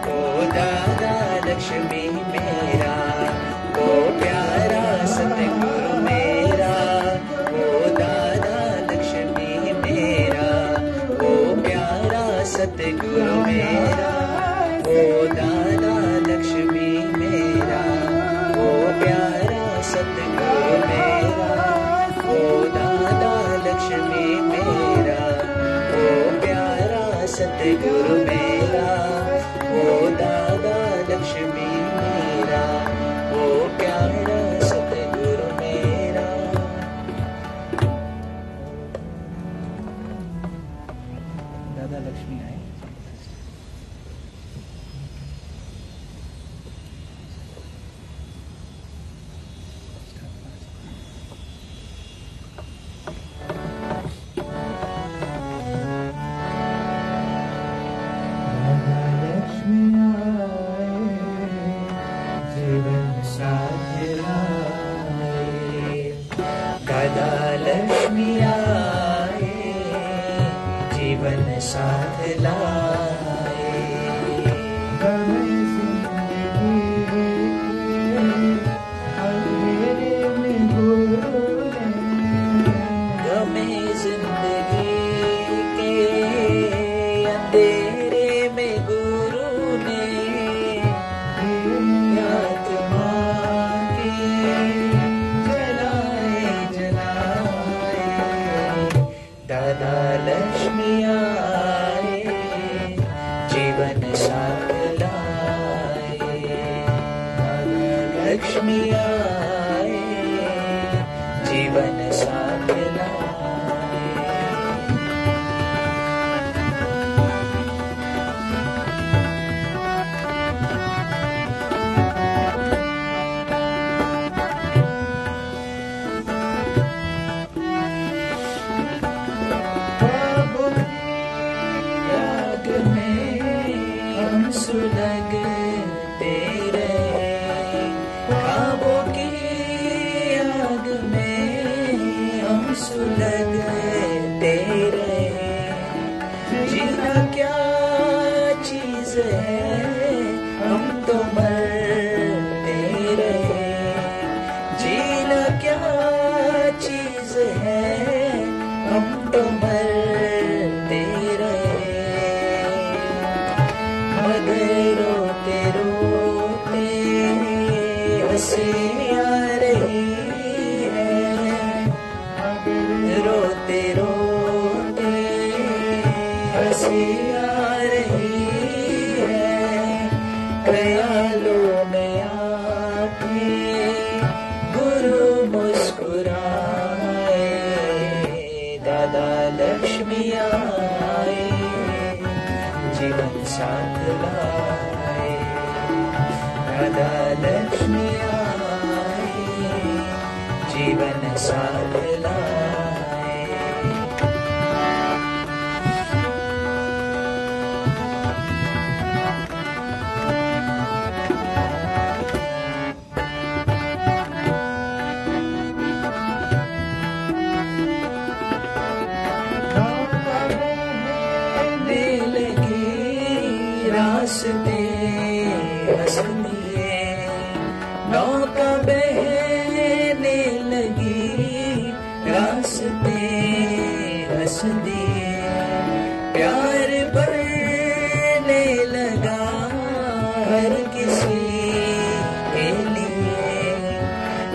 वो दादा लक्ष्मी मेरा, वो प्यारा सतगुरु मेरा, वो दादा लक्ष्मी मेरा, वो प्यारा सतगुरु मेरा, वो दादा लक्ष्मी मेरा, वो प्यारा सतगुरु मेरा, वो दादा लक्ष्मी मेरा, वो प्यारा सतगुरु मेरा, वो दादा लक्ष्मी मेरा, वो प्यारा सतगुरु मेरा। दादा लक्ष्मी आए। जीवन साथ साथ लाए, लक्ष्मी आए, जीवन साथ लाए। याद में हम सुलगते रहे, ख्वाबों की याद में हम सुलगते रहे। जीना क्या चीज है, हम तो मरते रहे। जीना क्या चीज है, हम तो मरते रहे। मगर रोते रोते हंसी आ रही है, रोते रोते हंसी आ रही है। ख्यालों में आके गुरु मुस्कुराए, दादा लक्ष्मी आए, जीवन साथ लाए। दादा लक्ष्मी आए, जीवन साथ लाए। दिल की रास्ते हंस दिए, नौका बहने लगी, रास्ते हंस दिए। प्यार बढ़ने लगा हर किसी के लिए,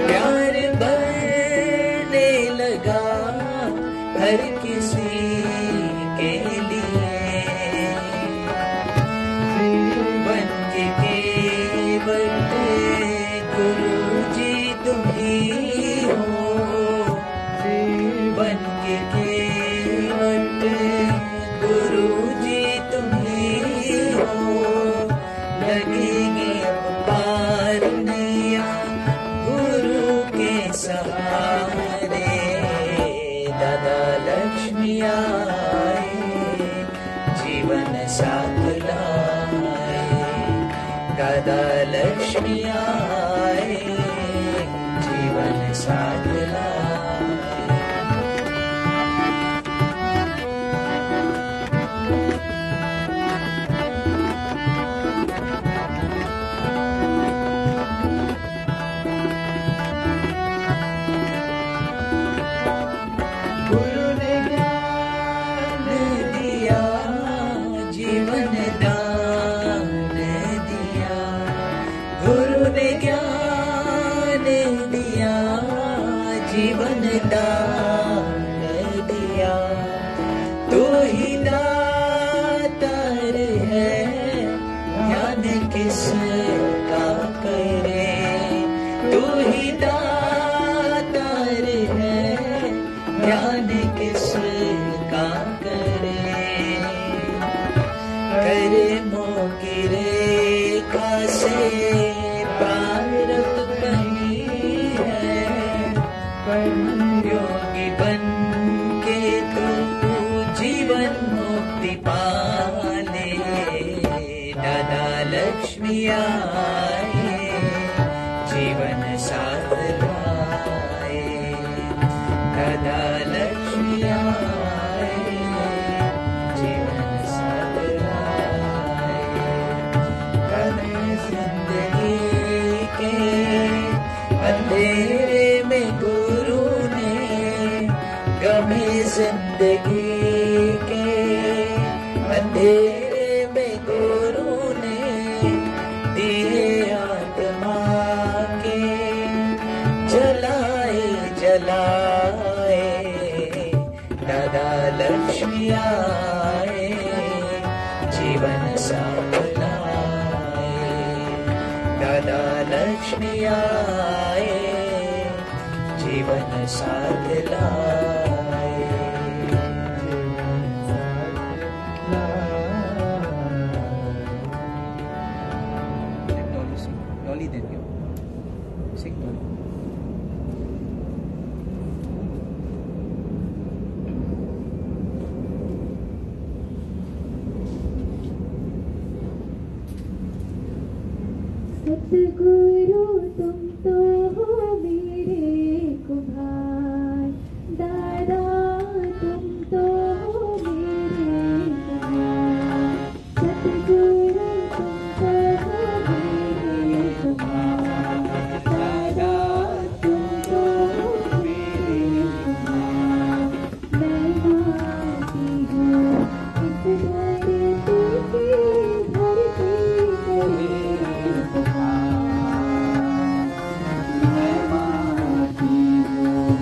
प्यार बढ़ने लगा हर किसी के लिए। बन के केवट गुरु जी तुम ही हो, बन के केवट गुरु जी तुम ही हो। लगेगी अब पार नैया गुरु के सहारे, दादा लक्ष्मी आए, जीवन साथ लाए। दादा लक्ष्मी आए, जीवन साथ लाए। गुरु ने ज्ञान दिया, जीवन दान दिया। गुरु ने ज्ञान दिया, जीवन दान दिया। तू ही दातार है, ज्ञान किसका करे। तू ही दातार है, ज्ञान किसका करे। कर्मों की रेखा से पारत बनी है, योगी बन के तू जीवन मुक्ति पाले। दादा लक्ष्मी आए, जीवन साथ लाए। दादा लक्ष्मी आए, जीवन साथ लाए। गमे जिंदगी के अंधेरे में गुरु ने, गमे जिंदगी के अंधेरे में गुरु ने दिए आत्मा के जलाए जलाए। दादा लक्ष्मी आए, जीवन साथ लाए, दादा लक्ष्मी आए, जीवन साथ लाए। Dolly then you sing Dolly. सतगुरु तुम तो हो मेरे कुम्हार, दादा तुम तो हो मेरे कुम्हार, सतगुरु तुम तो हो मेरे कुम्हार, दादा तुम तो हो मेरे कुम्हार। मैं मानती हूँ इस धरती की धरती करे कुम्हार, मैं मानती हूँ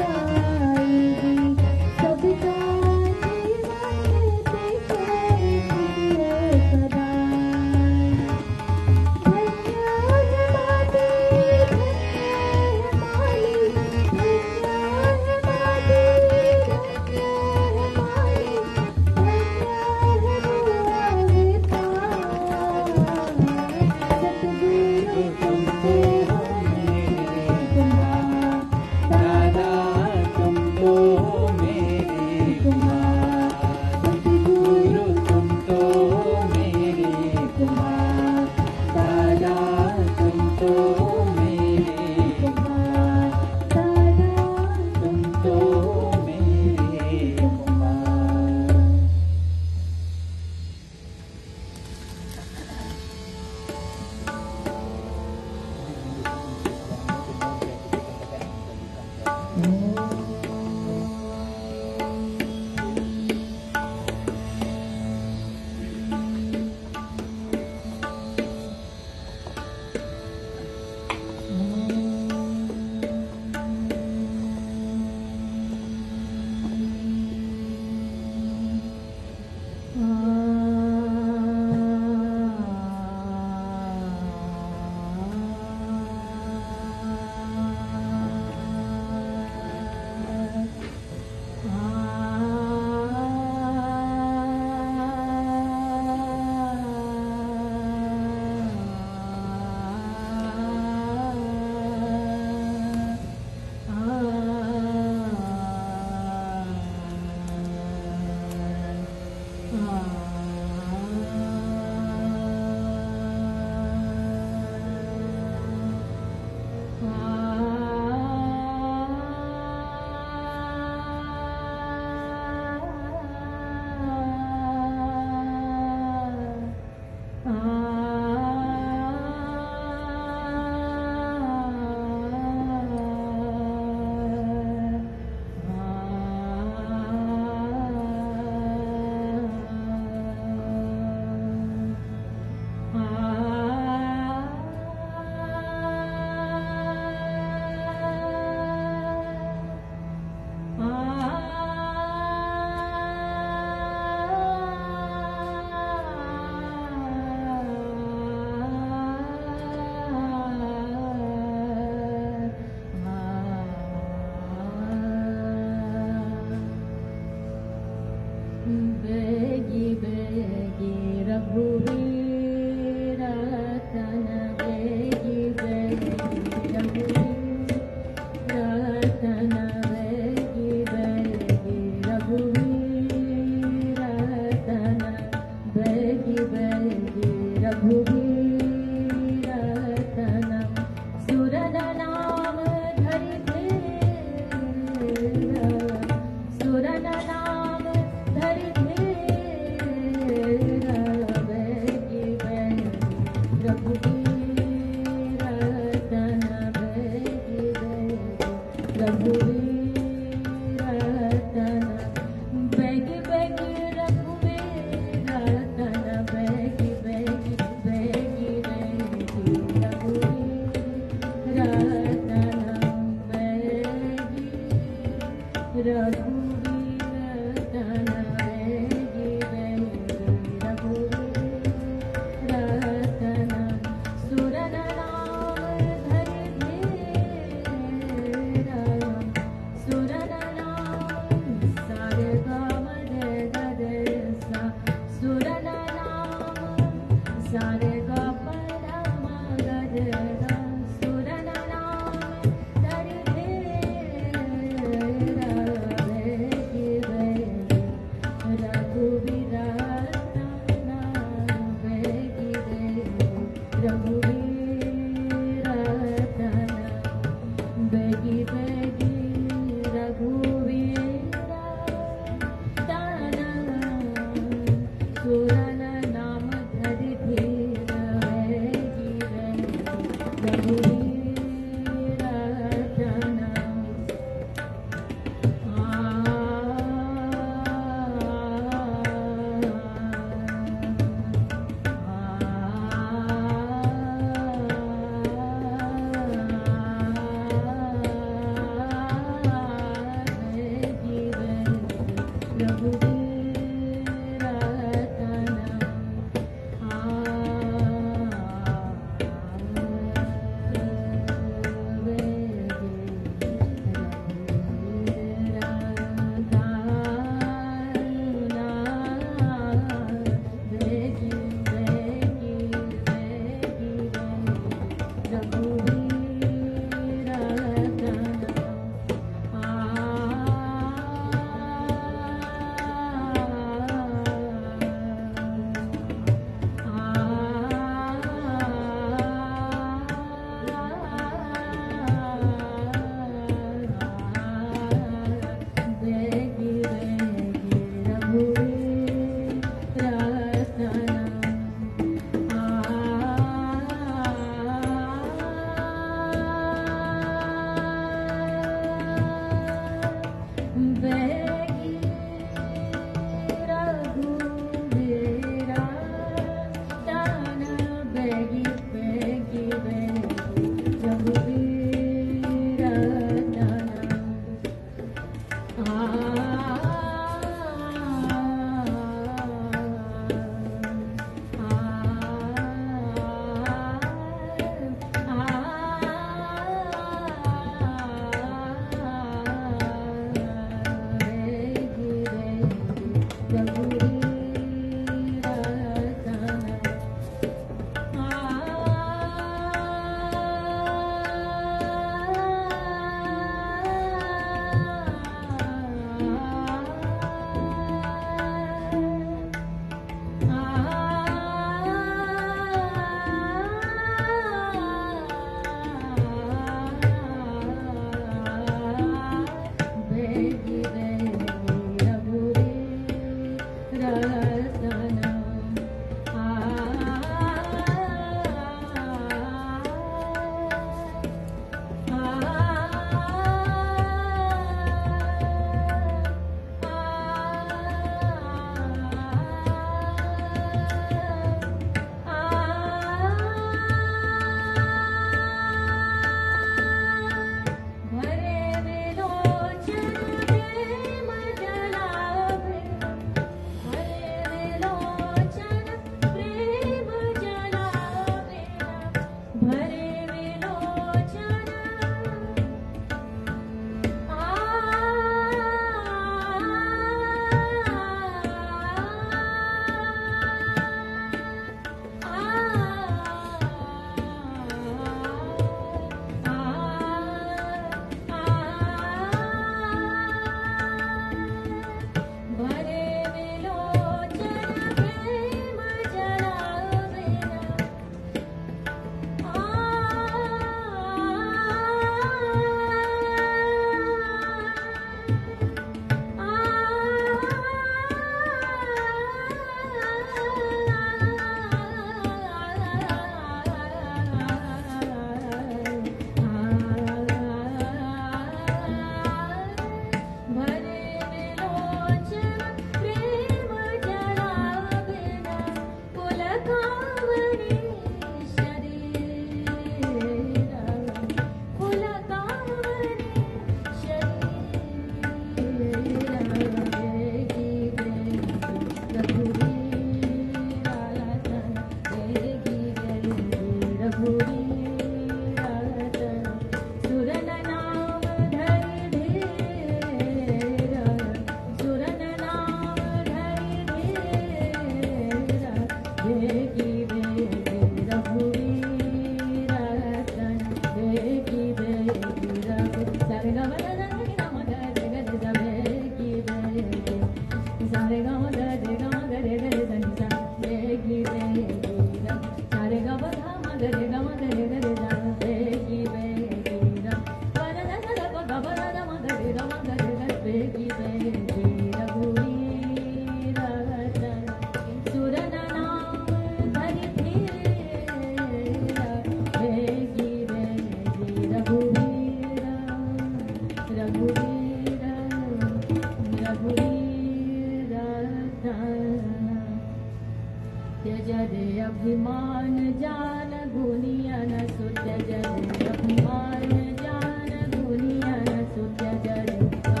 अभिमान जान गुनियन सुत्य जल अभिमान जान गुनियन सुत्य जल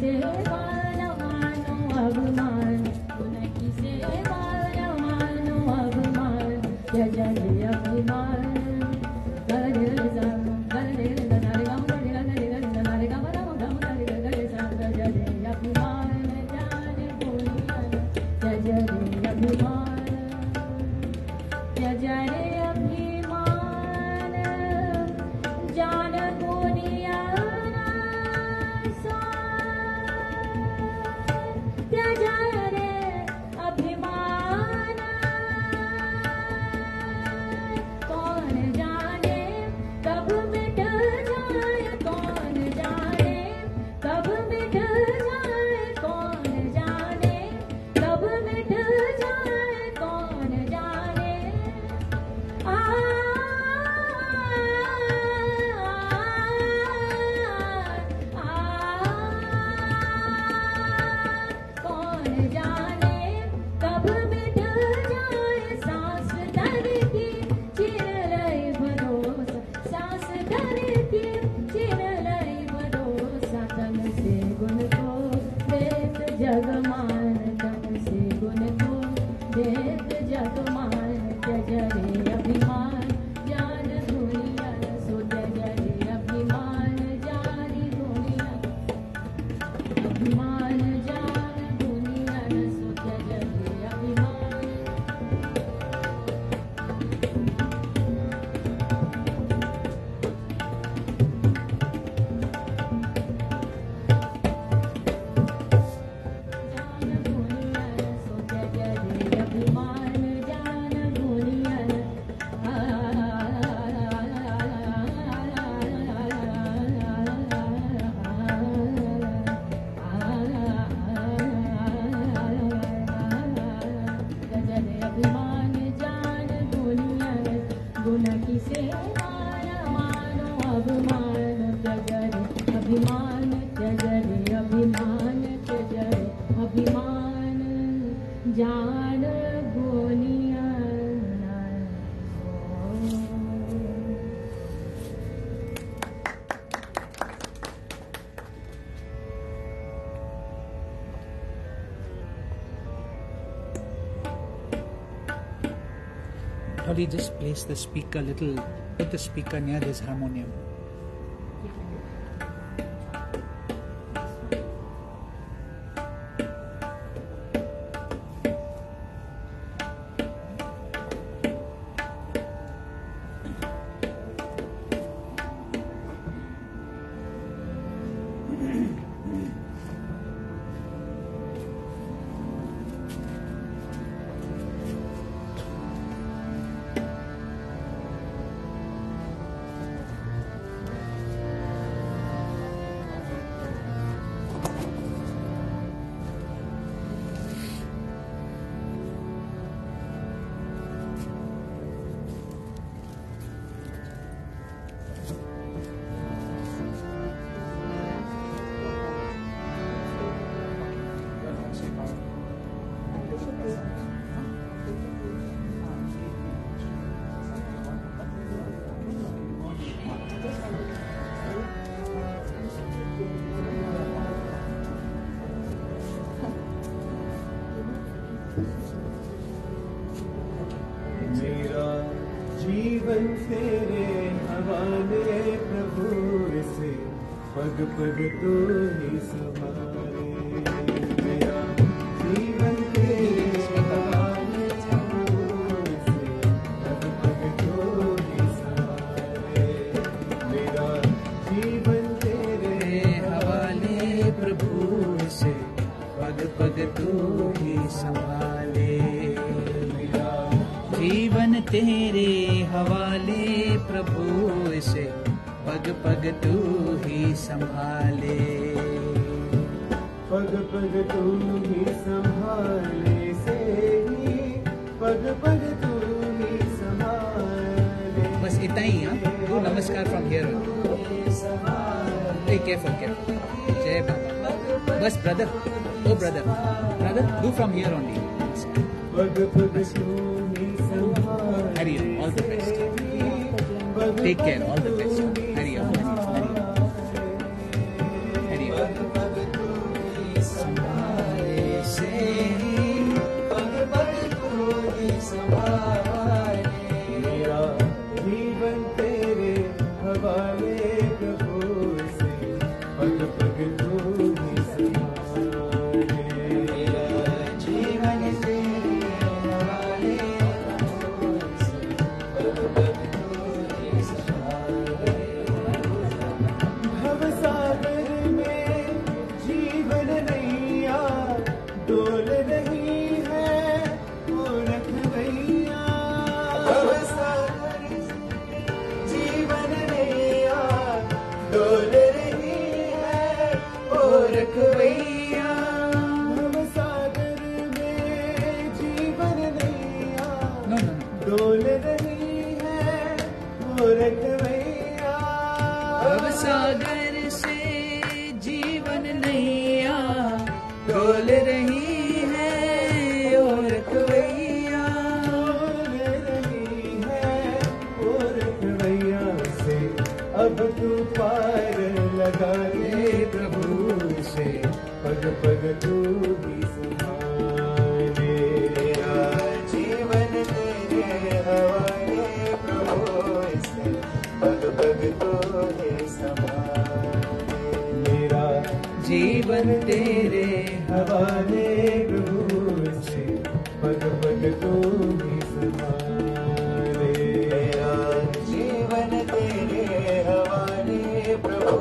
सेवा न मानो अभिमान, गुण की सेवा न मानो अभिमान, त्यज रे अभिमान। Dolly, just place the speaker little, put the speaker near this harmonium. जीवन तेरे हवाले प्रभु से, पग पग तू ही संभाले। मेरा जीवन तेरे हवाले प्रभु से, पग पग तू ही संभाले। मेरा जीवन तेरे हवाले प्रभु से, पग पग तू ही संभाले। जीवन तेरे हवाले प्रभु से, पग पग तू ही संभाले। पग पग तू ही संभाले से ही, पग पग तू ही संभाले। बस इतना ही। Do नमस्कार from here on. Hey, careful. जय बाबा। बस brother, oh brother, do from here only. पग पग तू Hurry up, all the best. Take care, all the best. Hurry up. नैया डोल रही है और खवैया डोल रही है और खवैया से अब तू पार लगा दे प्रभु से पग पग तू ही संभाले जीवन तेरे हवाले प्रभु से पग पग तू ही संभाले मेरा जीवन तेरे हवाले प्रभु से पग पग तू ही संभाले मेरा जीवन तेरे हवाले प्रभु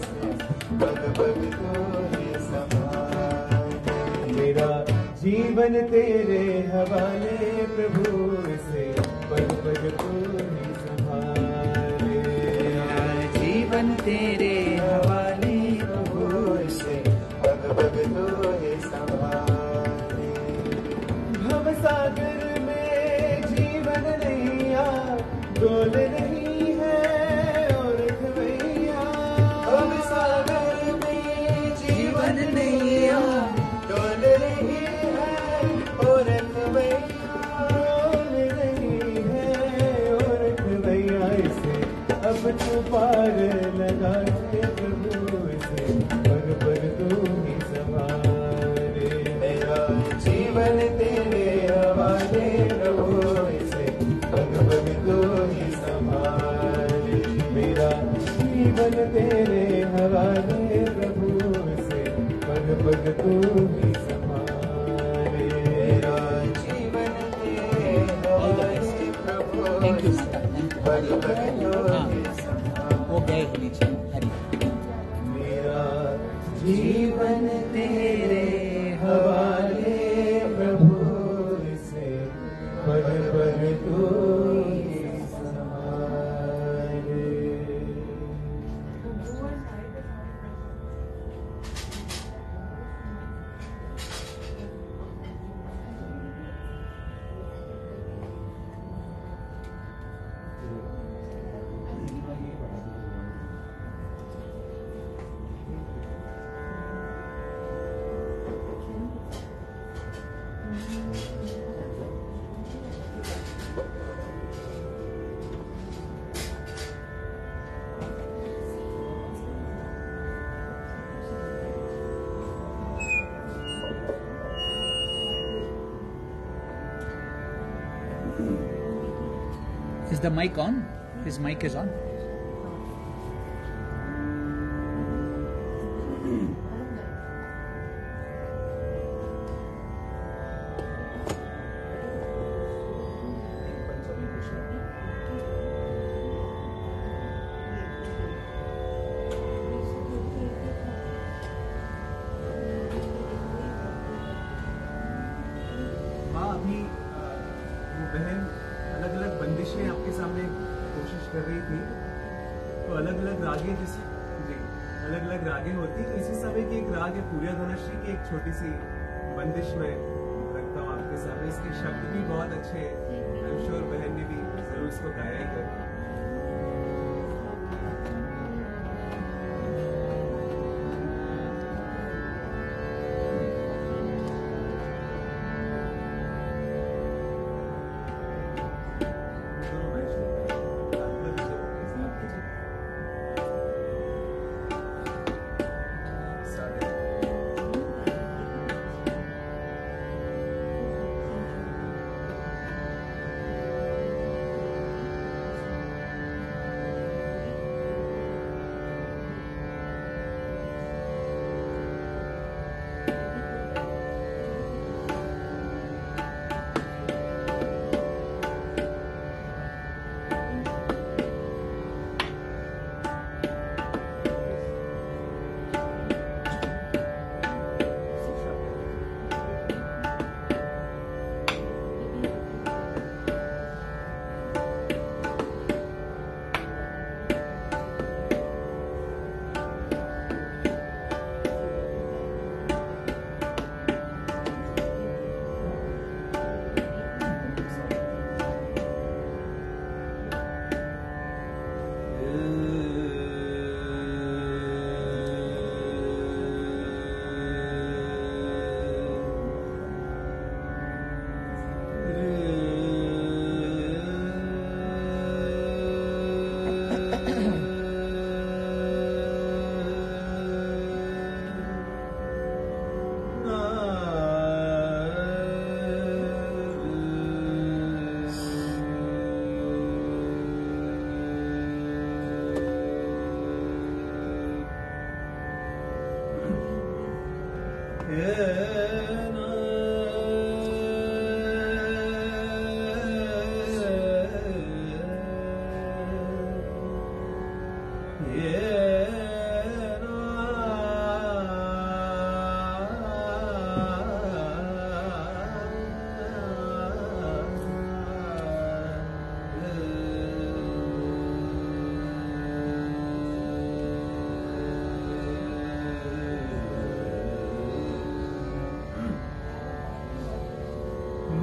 से पग पग तू ही संभाले मेरा जीवन तेरे हवाले प्रभु से पग पग तू ही संभाले जीवन तेरे हवाले प्रभु से पग पग तू ही संभाले भव सागर में जीवन नैया डोल रही है और खवैया भव सागर में जीवन नैया डोल रही है और खवैया डोल रही है और खवैया से अब तू पार लगा के प्रभु से पग पग तू ही संभाले मेरा जीवन तेरे हवाले प्रभु से पग पग तू ही संभाले मेरा जीवन तेरे हवाले प्रभु से पग पग तू ही संभाले मेरा जीवन तेरे हवाले प्रभु थैंक यू से माता पग पग तू हाँ ही संभाले वो गए नीचे हरी मेरा जीवन तेरे हवाले प्रभु से पग पग तू ही संभाले Is the mic on? His mic is on. माँ अभी वो बहन अलग अलग बंदिशें आपके सामने कोशिश कर रही थी तो अलग अलग रागे जैसे जी अलग अलग रागे होती तो इसी समय की एक राग है पूर्या धनुषी की एक छोटी सी बंदिश में रखता हूँ आपके सामने इसके शब्द भी बहुत अच्छे आई एम श्योर बहन ने भी जरूर इसको गाया ही कर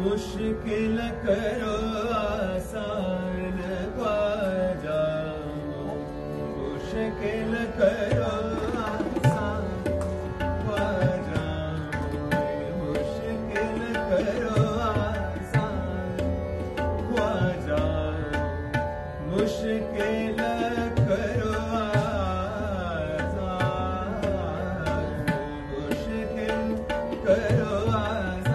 मुश्किल करो आसान ख्वाजा, मुश्किल करो आसान ख्वाजा, मुश्किल करो आसान ख्वाजा, मुश्किल करो आसान, मुश्किल करो आसान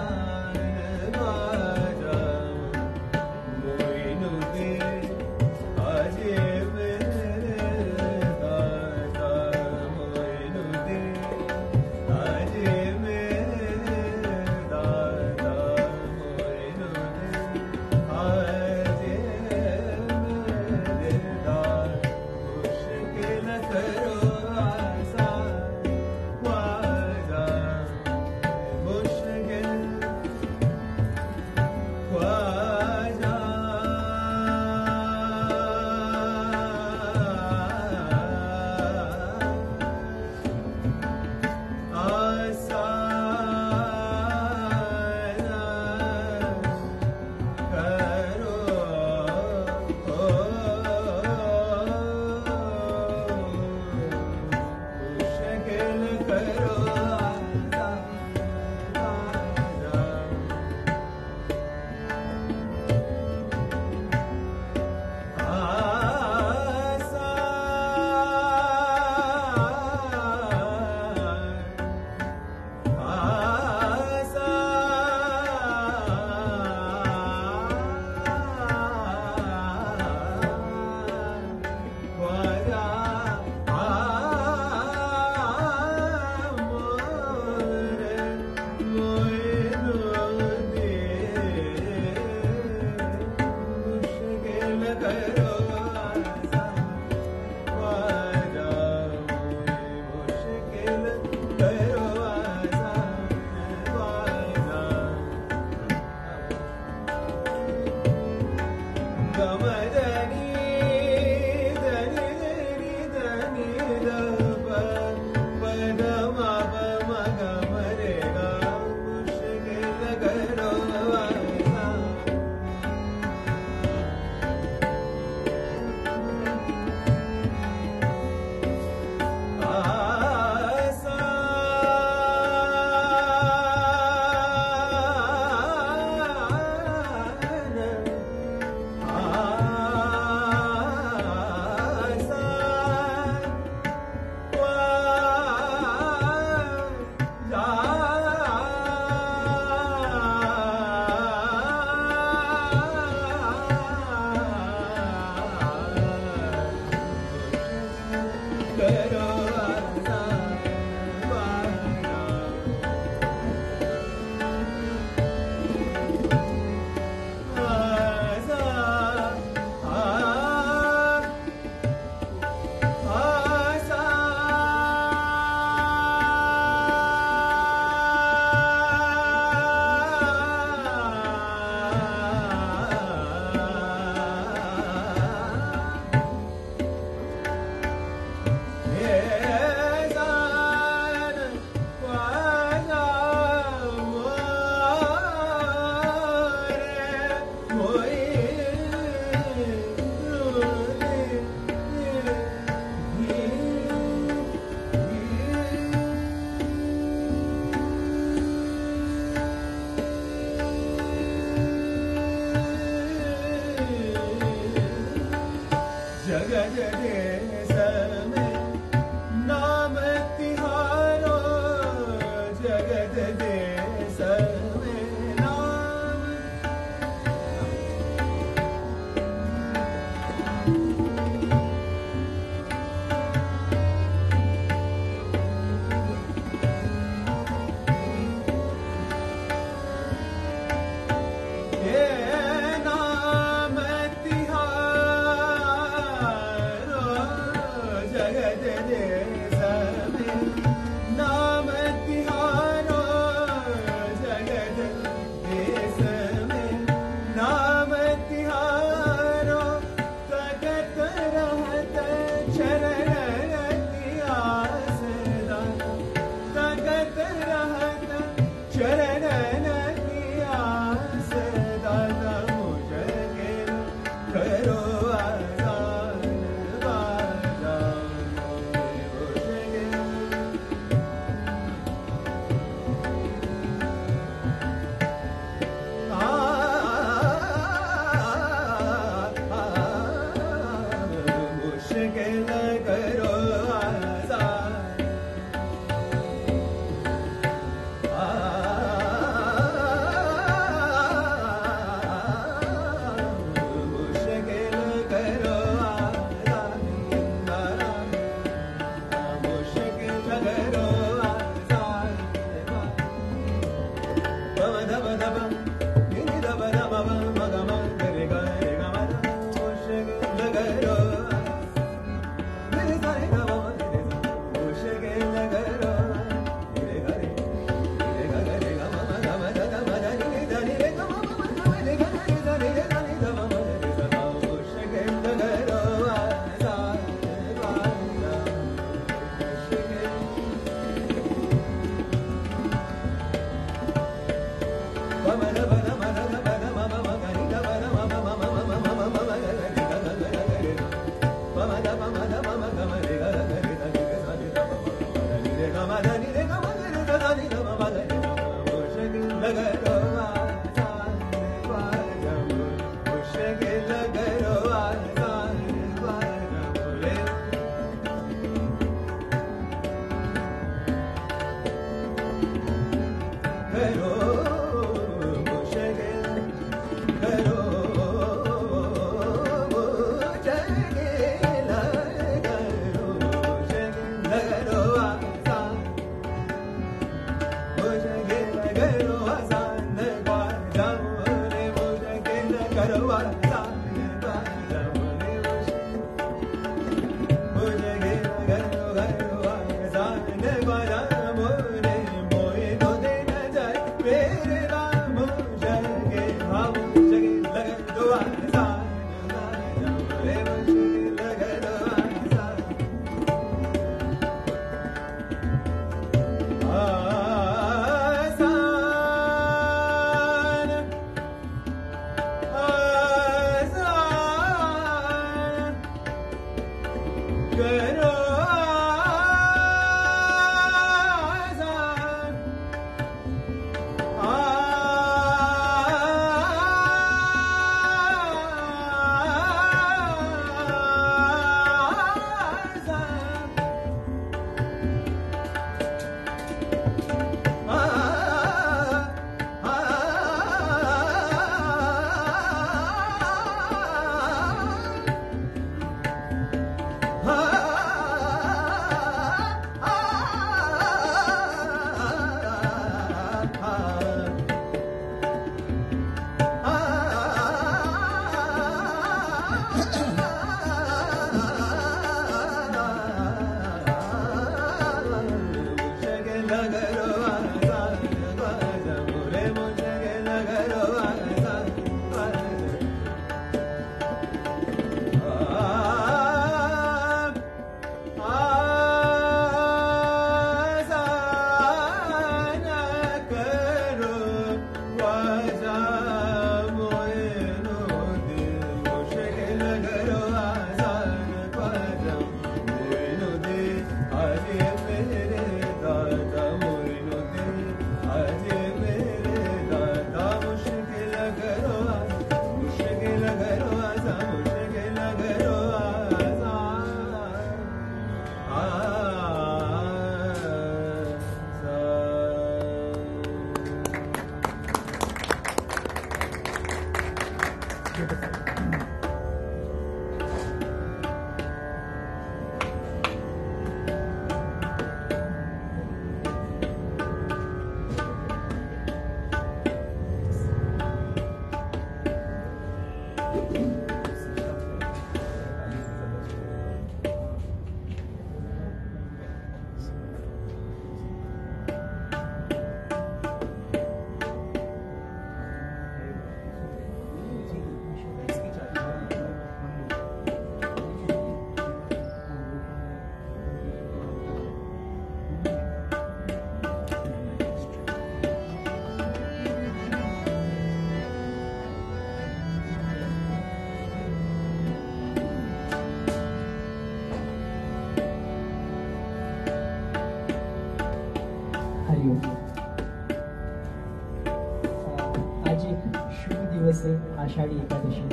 आज एक शुभ दिवस है, आषाढ़ी एकादशी।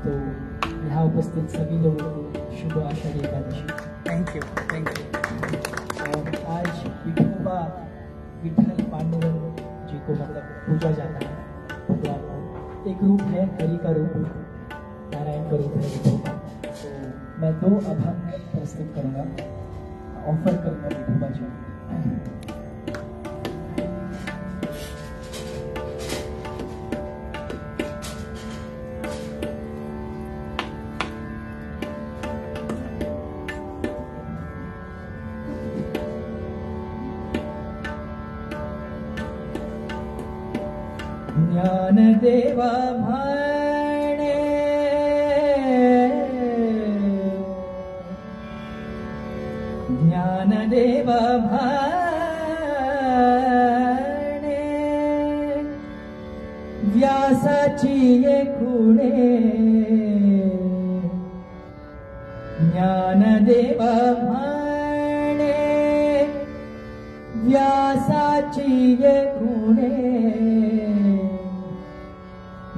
तो यहाँ उपस्थित सभी लोगों को शुभ Ashadhi Ekadashi. Thank you, thank you. आज विठोबा विठल पांडुरंग जी को मतलब पूजा जाता है भगवान को। एक रूप है हरि का रूप, नारायण का रूप है विठोबा। तो मैं 2 अभंग प्रस्तुत करूँगा, ऑफर करूँगा विठोबा जी। ज्ञान देवा भाणे ज्ञान देवा भाणे व्यासाची ये खुणे ज्ञान देवा भाणे व्यासाची ये खुणे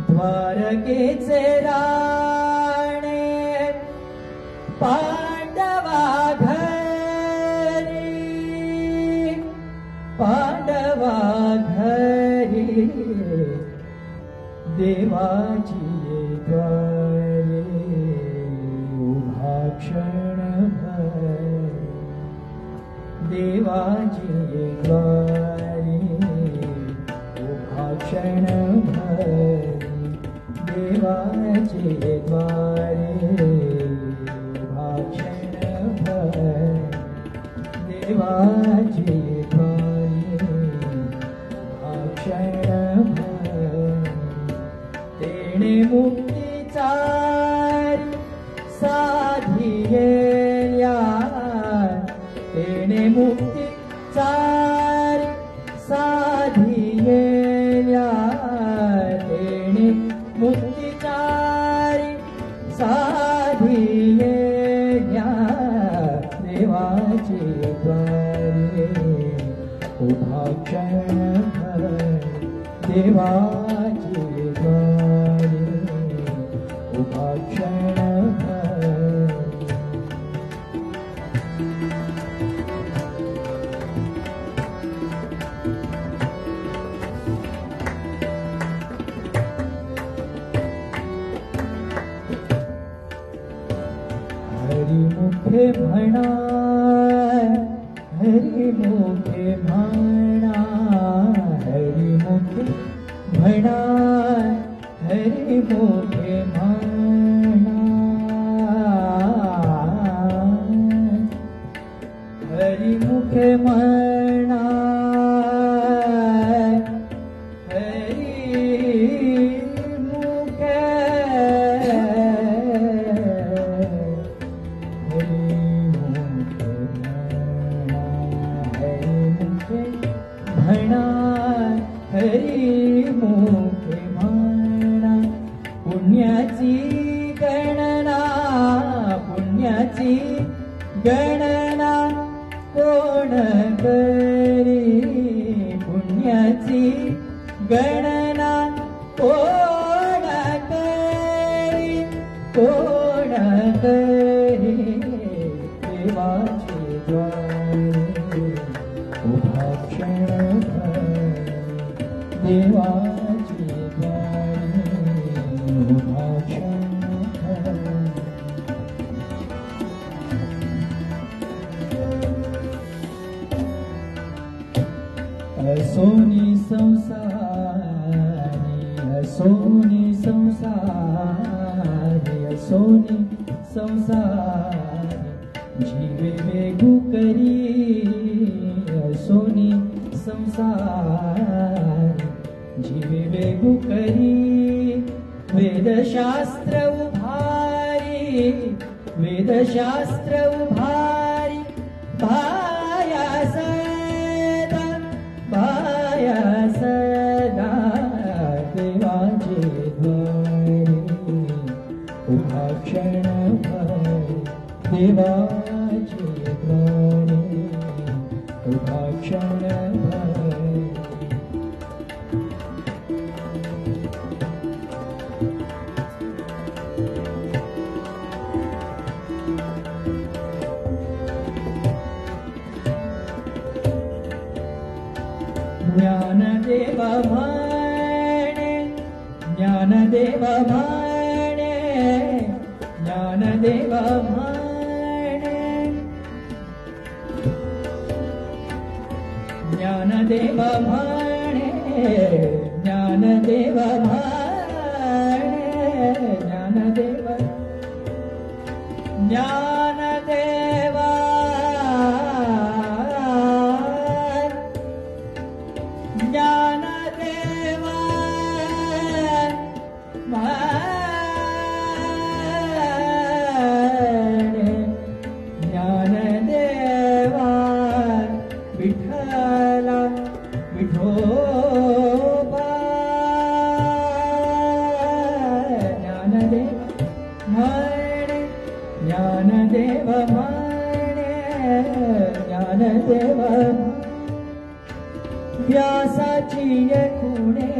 द्वारकेचे राणे पांडवा घरी पांडवा घरी देवाची ये द्वारे उभा क्षणभर देवाची ये द्वारे उभा क्षणभर देवाचे द्वारे उभा क्षणभर देवाचे द्वारे उभा क्षणभर तेणे मुक्तीचारी साधियेल्या तेणे मुक्तीचारी साधियेल्या तेणे मुक्तीचारी साधियेल्या देवाचे द्वारे उभा क्षणभर देवाचे द्वारे उभा क्षणभर हरिमुखे म्हणा हरिमुखे म्हणा हरिमुखे म्हणा हरिमुखे म्हणा हरिमुखे म्हणा हरिमुखे म्हणा पुण्याची गणना कोण करी पुण्याची गणना कोण करी देवाचे द्वारे उभा क्षणभर देवाचे द्वारे उभा क्षणभर असोनी संसारी असोनी संसारी असोनी संसारी जीवे वेगू करी असोनी संसारी जीवे वेगू करी वेदशास्त्र उभारी भाया सदा देवाचे द्वारे उभा क्षणभर देवाचे द्वारे उभा क्षणभर ज्ञानदेव म्हणे ज्ञानदेव म्हणे ज्ञानदेव म्हणे ज्ञानदेव म्हणे ज्ञानदेव म्हणे ज्ञानदेव ज्ञानदेवा ज्ञानदेवा ज्ञानदेवा विठ्ठला विठोबा ज्ञानदेव म्हणे ज्ञानदेव म्हणे ज्ञानदेव व्यासाची खुणे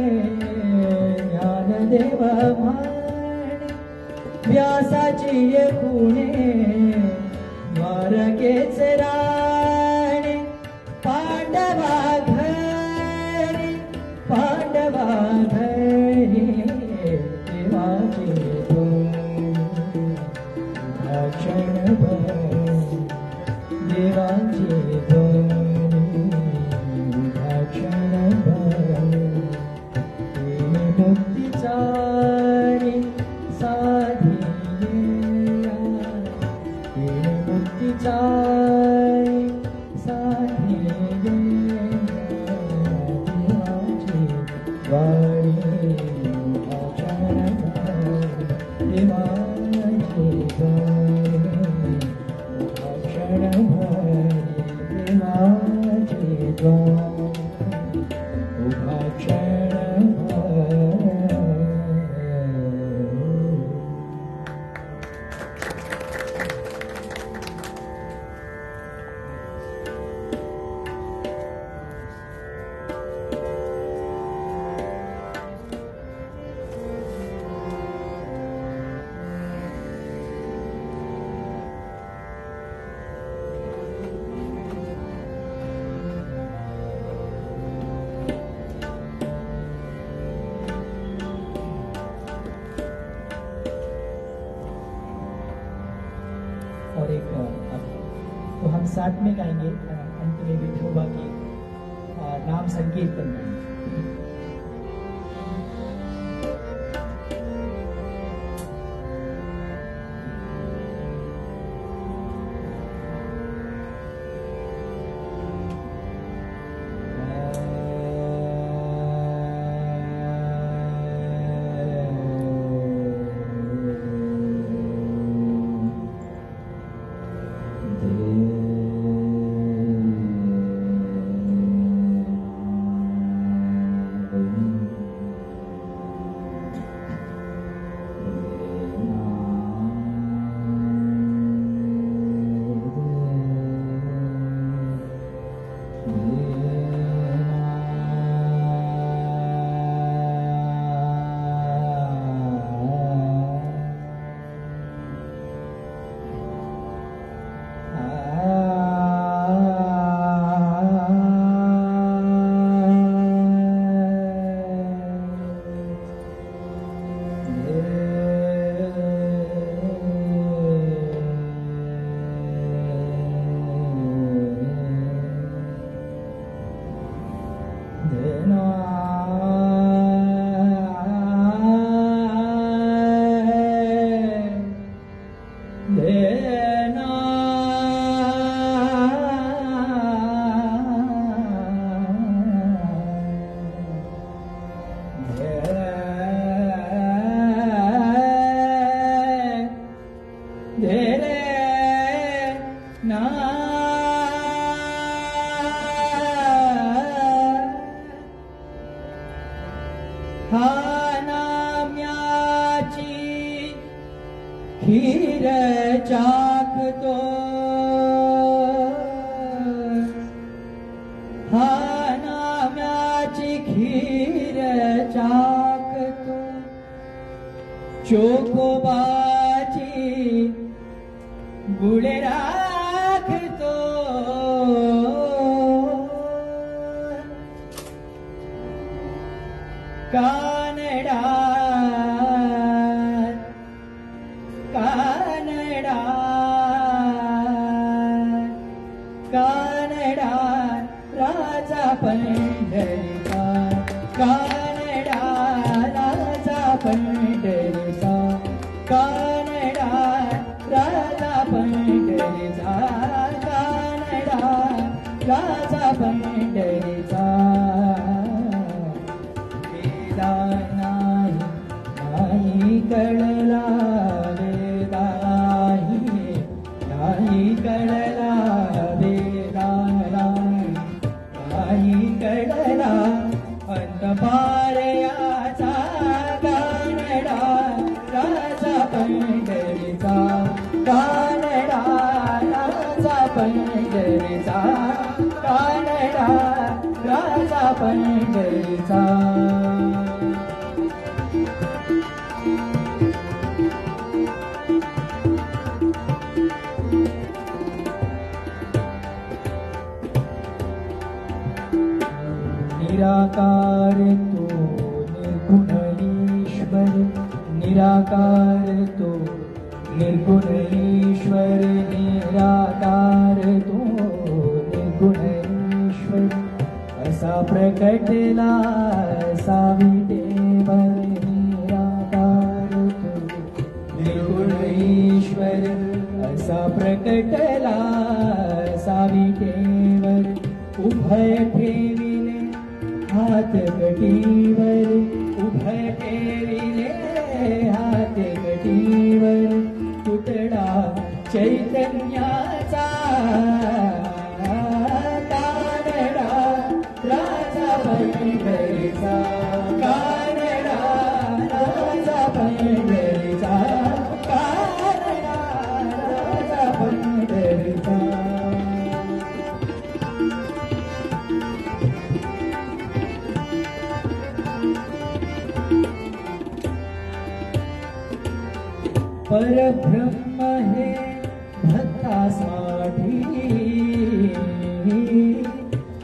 ज्ञानदेव म्हणे, व्यासाची खुणे द्वारकेच राणे, पांडवा घरी पांडवा घरी देवाची क्षणभर देवाची क्षणभर मुक्तीचा साधी मुक्तीचा साधी देवाची वाणी क्षणभर देवाची और एक तो हम साथ में गाएंगे अंत में विठोबा की नाम संकीर्तन गाएंगे। खीर चाखतो हा नाम्याची खीर चाखतो चोकोबाची गुळ राखतो कानडा कानडा कानडा राजा पंढरीचा कानडा राजा पंढरीचा कानडा राजा पंढरीचा कानडा राजा पंढरीचा वेदा नाही कळला वेदा नाही कळला वेदा नाही कळला अंतपारयाचा कानडा राजा पंढरीचा कानडा राजा पंढरीचा कानडा राजा पंढरीचा. निराकार तो निर्गुण ईश्वर, निराकार तो निर्गुण ईश्वर, निराकार तो निर्गुण ईश्वर. असा प्रकटला असा विटेवर, निराकार तो निर्गुण ईश्वर. असा प्रकटला असा विटेवर. उभय ठेविले हात कटीवर, उभय ठेविले हात कटीवर. तुटडा चैतन्याचा कानडा राजा पंढरीचा. कानडा राजा पंढरीचा. कानडा राजा पंढरीचा. परब्रह्म हे भक्तासाठी,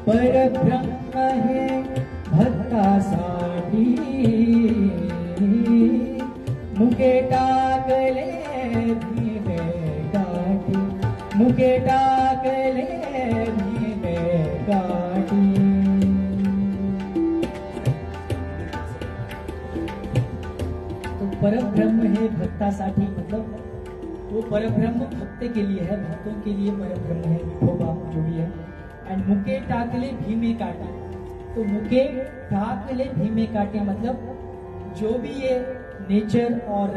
परब्रह्म हे भक्तासाठी. मुके टाकले भीमे काठी, मुके टाकले भीमे काठी. परब्रह्म है भक्तासाठी, मतलब वो परब्रह्म भक्त के लिए है, भक्तों के लिए परब्रह्म है विठोबा जो भी है. एंड मुके टाकले भीमे काटे, तो मुके टाकले भीमे काटे मतलब जो भी ये नेचर और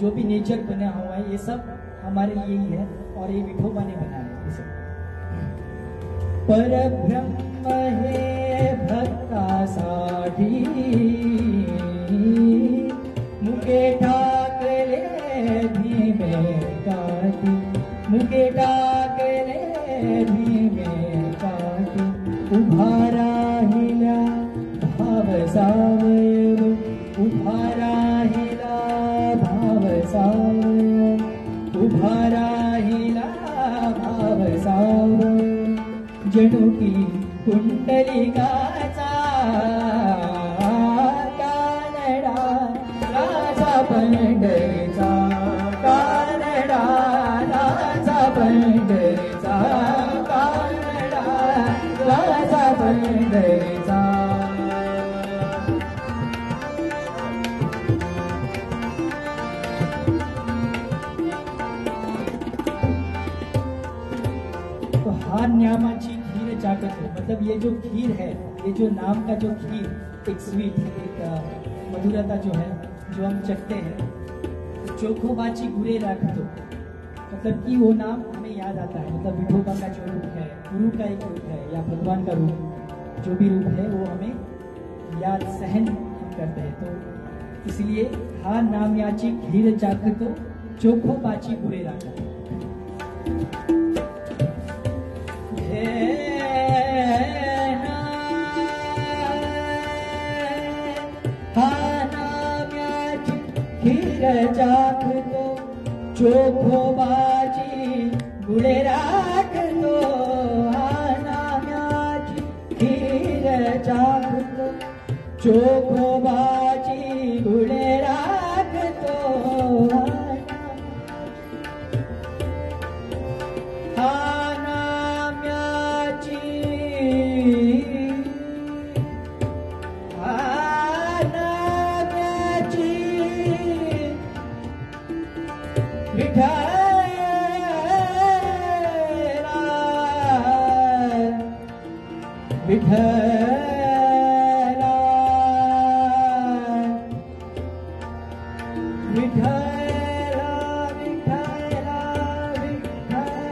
जो भी नेचर बना हुआ है ये सब हमारे लिए ही है और ये विठोबा ने बनाया है. ये सब परब्रह्म है भक्तासाठी. मुके टाकले भीमे काठी, मुके टाकले भीमे काठी. उभा राहिला भाव सावयव, उभा राहिला भाव सावयव, उभा राहिला भाव सावयव. जणू की कुंडलिकाचा कानडा राजा पंढरीचा. कानडा राजा पंढरीचा. कानडा राजा पंढरीचा. तो हा न्यामाची खीर चाकत है, मतलब ये जो खीर है, ये जो नाम का जो खीर, एक स्वीट, एक मधुरता जो है जो हम चखते हैं. चोखोबाची गुरे राखतो, मतलब कि वो नाम हमें याद आता है, मतलब विठोबा का जो रूप है, गुरु का एक रूप है या भगवान का रूप, जो भी रूप है वो हमें याद सहन हम करते हैं. तो इसलिए हा नाम याची खीर चाखतो, चोखोबाची गुरे राखतो. खीर चाखतो चोखोबाची गुळे राखतो. नाम्याची खीर चाखतो चोखोबाची गुळे राखतो. विठ्ठला विठ्ठला विठ्ठला विठ्ठला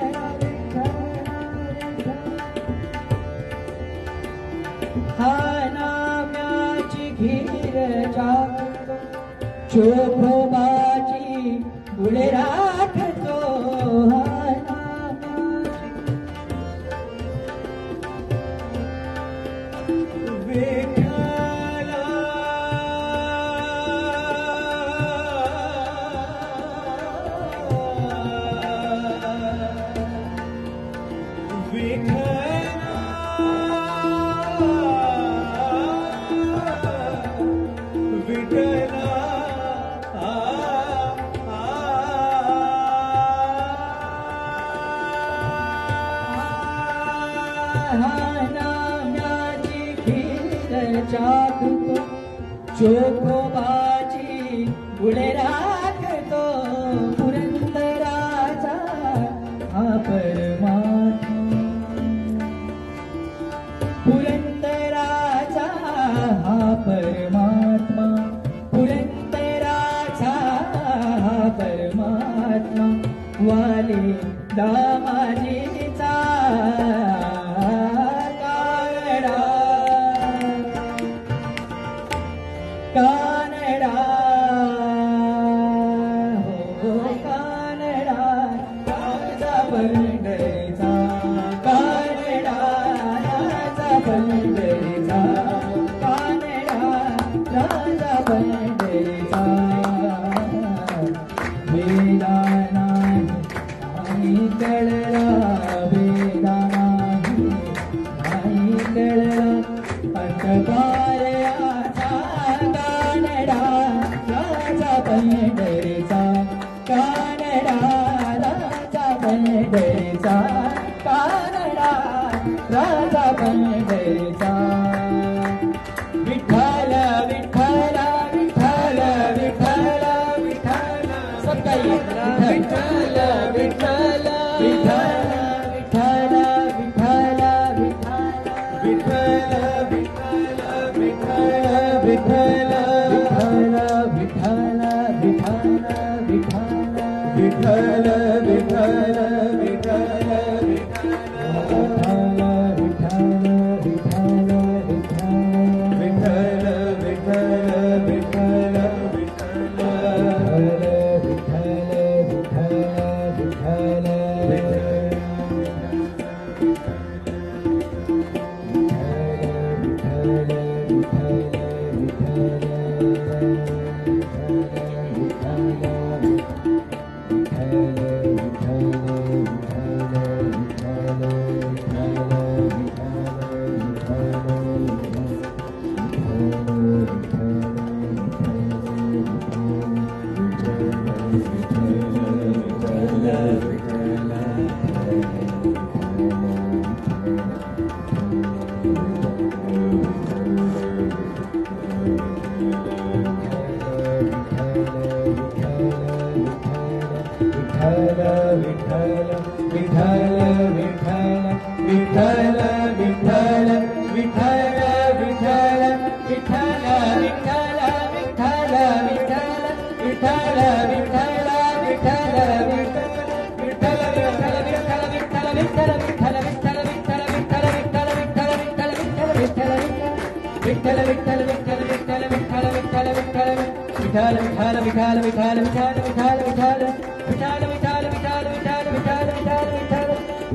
विठ्ठला. हा नाम्याची खीर चाखतो चोखोबाची गुळे राखतो. चोखोबाची गुळे राखतो पुरंदराचा हा परमात्मा, पुरंदराचा हा परमात्मा, पुरंदराचा हा परमात्मा, वाले दामाजीचा कानडा हो कानडा राजा पंढरीचा, कानडा राजा पंढरीचा, कानडा राजा पंढरीचा, वेदा नाही कळला, वेदा नाही कळला, अंतभारयाचा कानडा राजा पंढरीचा, कानडा राजा पंढरीचा, कानडा राजा पंढरीचा, विठ्ठल विठ्ठल विठ्ठल विठ्ठल विठ्ठल सबका विठ्ठल विठ्ठल विठ्ठल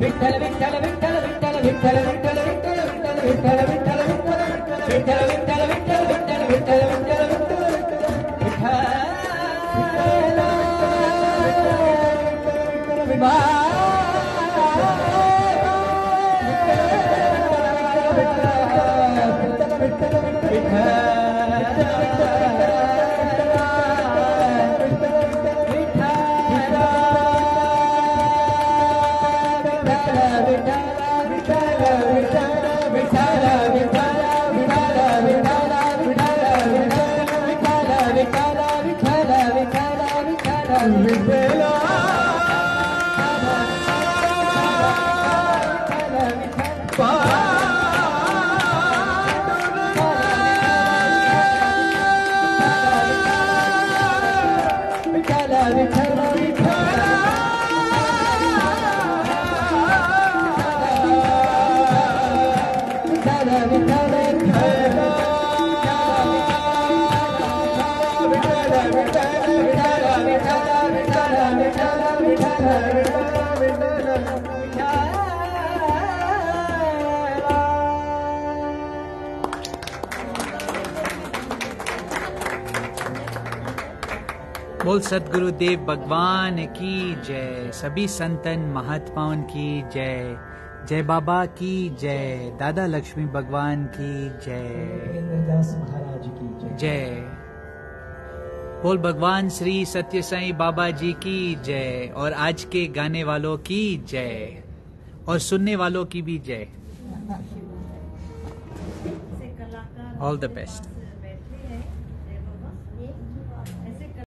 विठ्ठल विठ्ठल विठ्ठल विठ्ठल विठ्ठल विठ्ठल विठ्ठल विठ्ठल बोल सद्गुरुदेव भगवान की जय, सभी संतन महात्माओं की जय, जय बाबा की जय, दादा लक्ष्मी भगवान की जय, दास महाराज की जय। जय बोल भगवान श्री सत्य साईं बाबा जी की जय, और आज के गाने वालों की जय, और सुनने वालों की भी जय। All the best.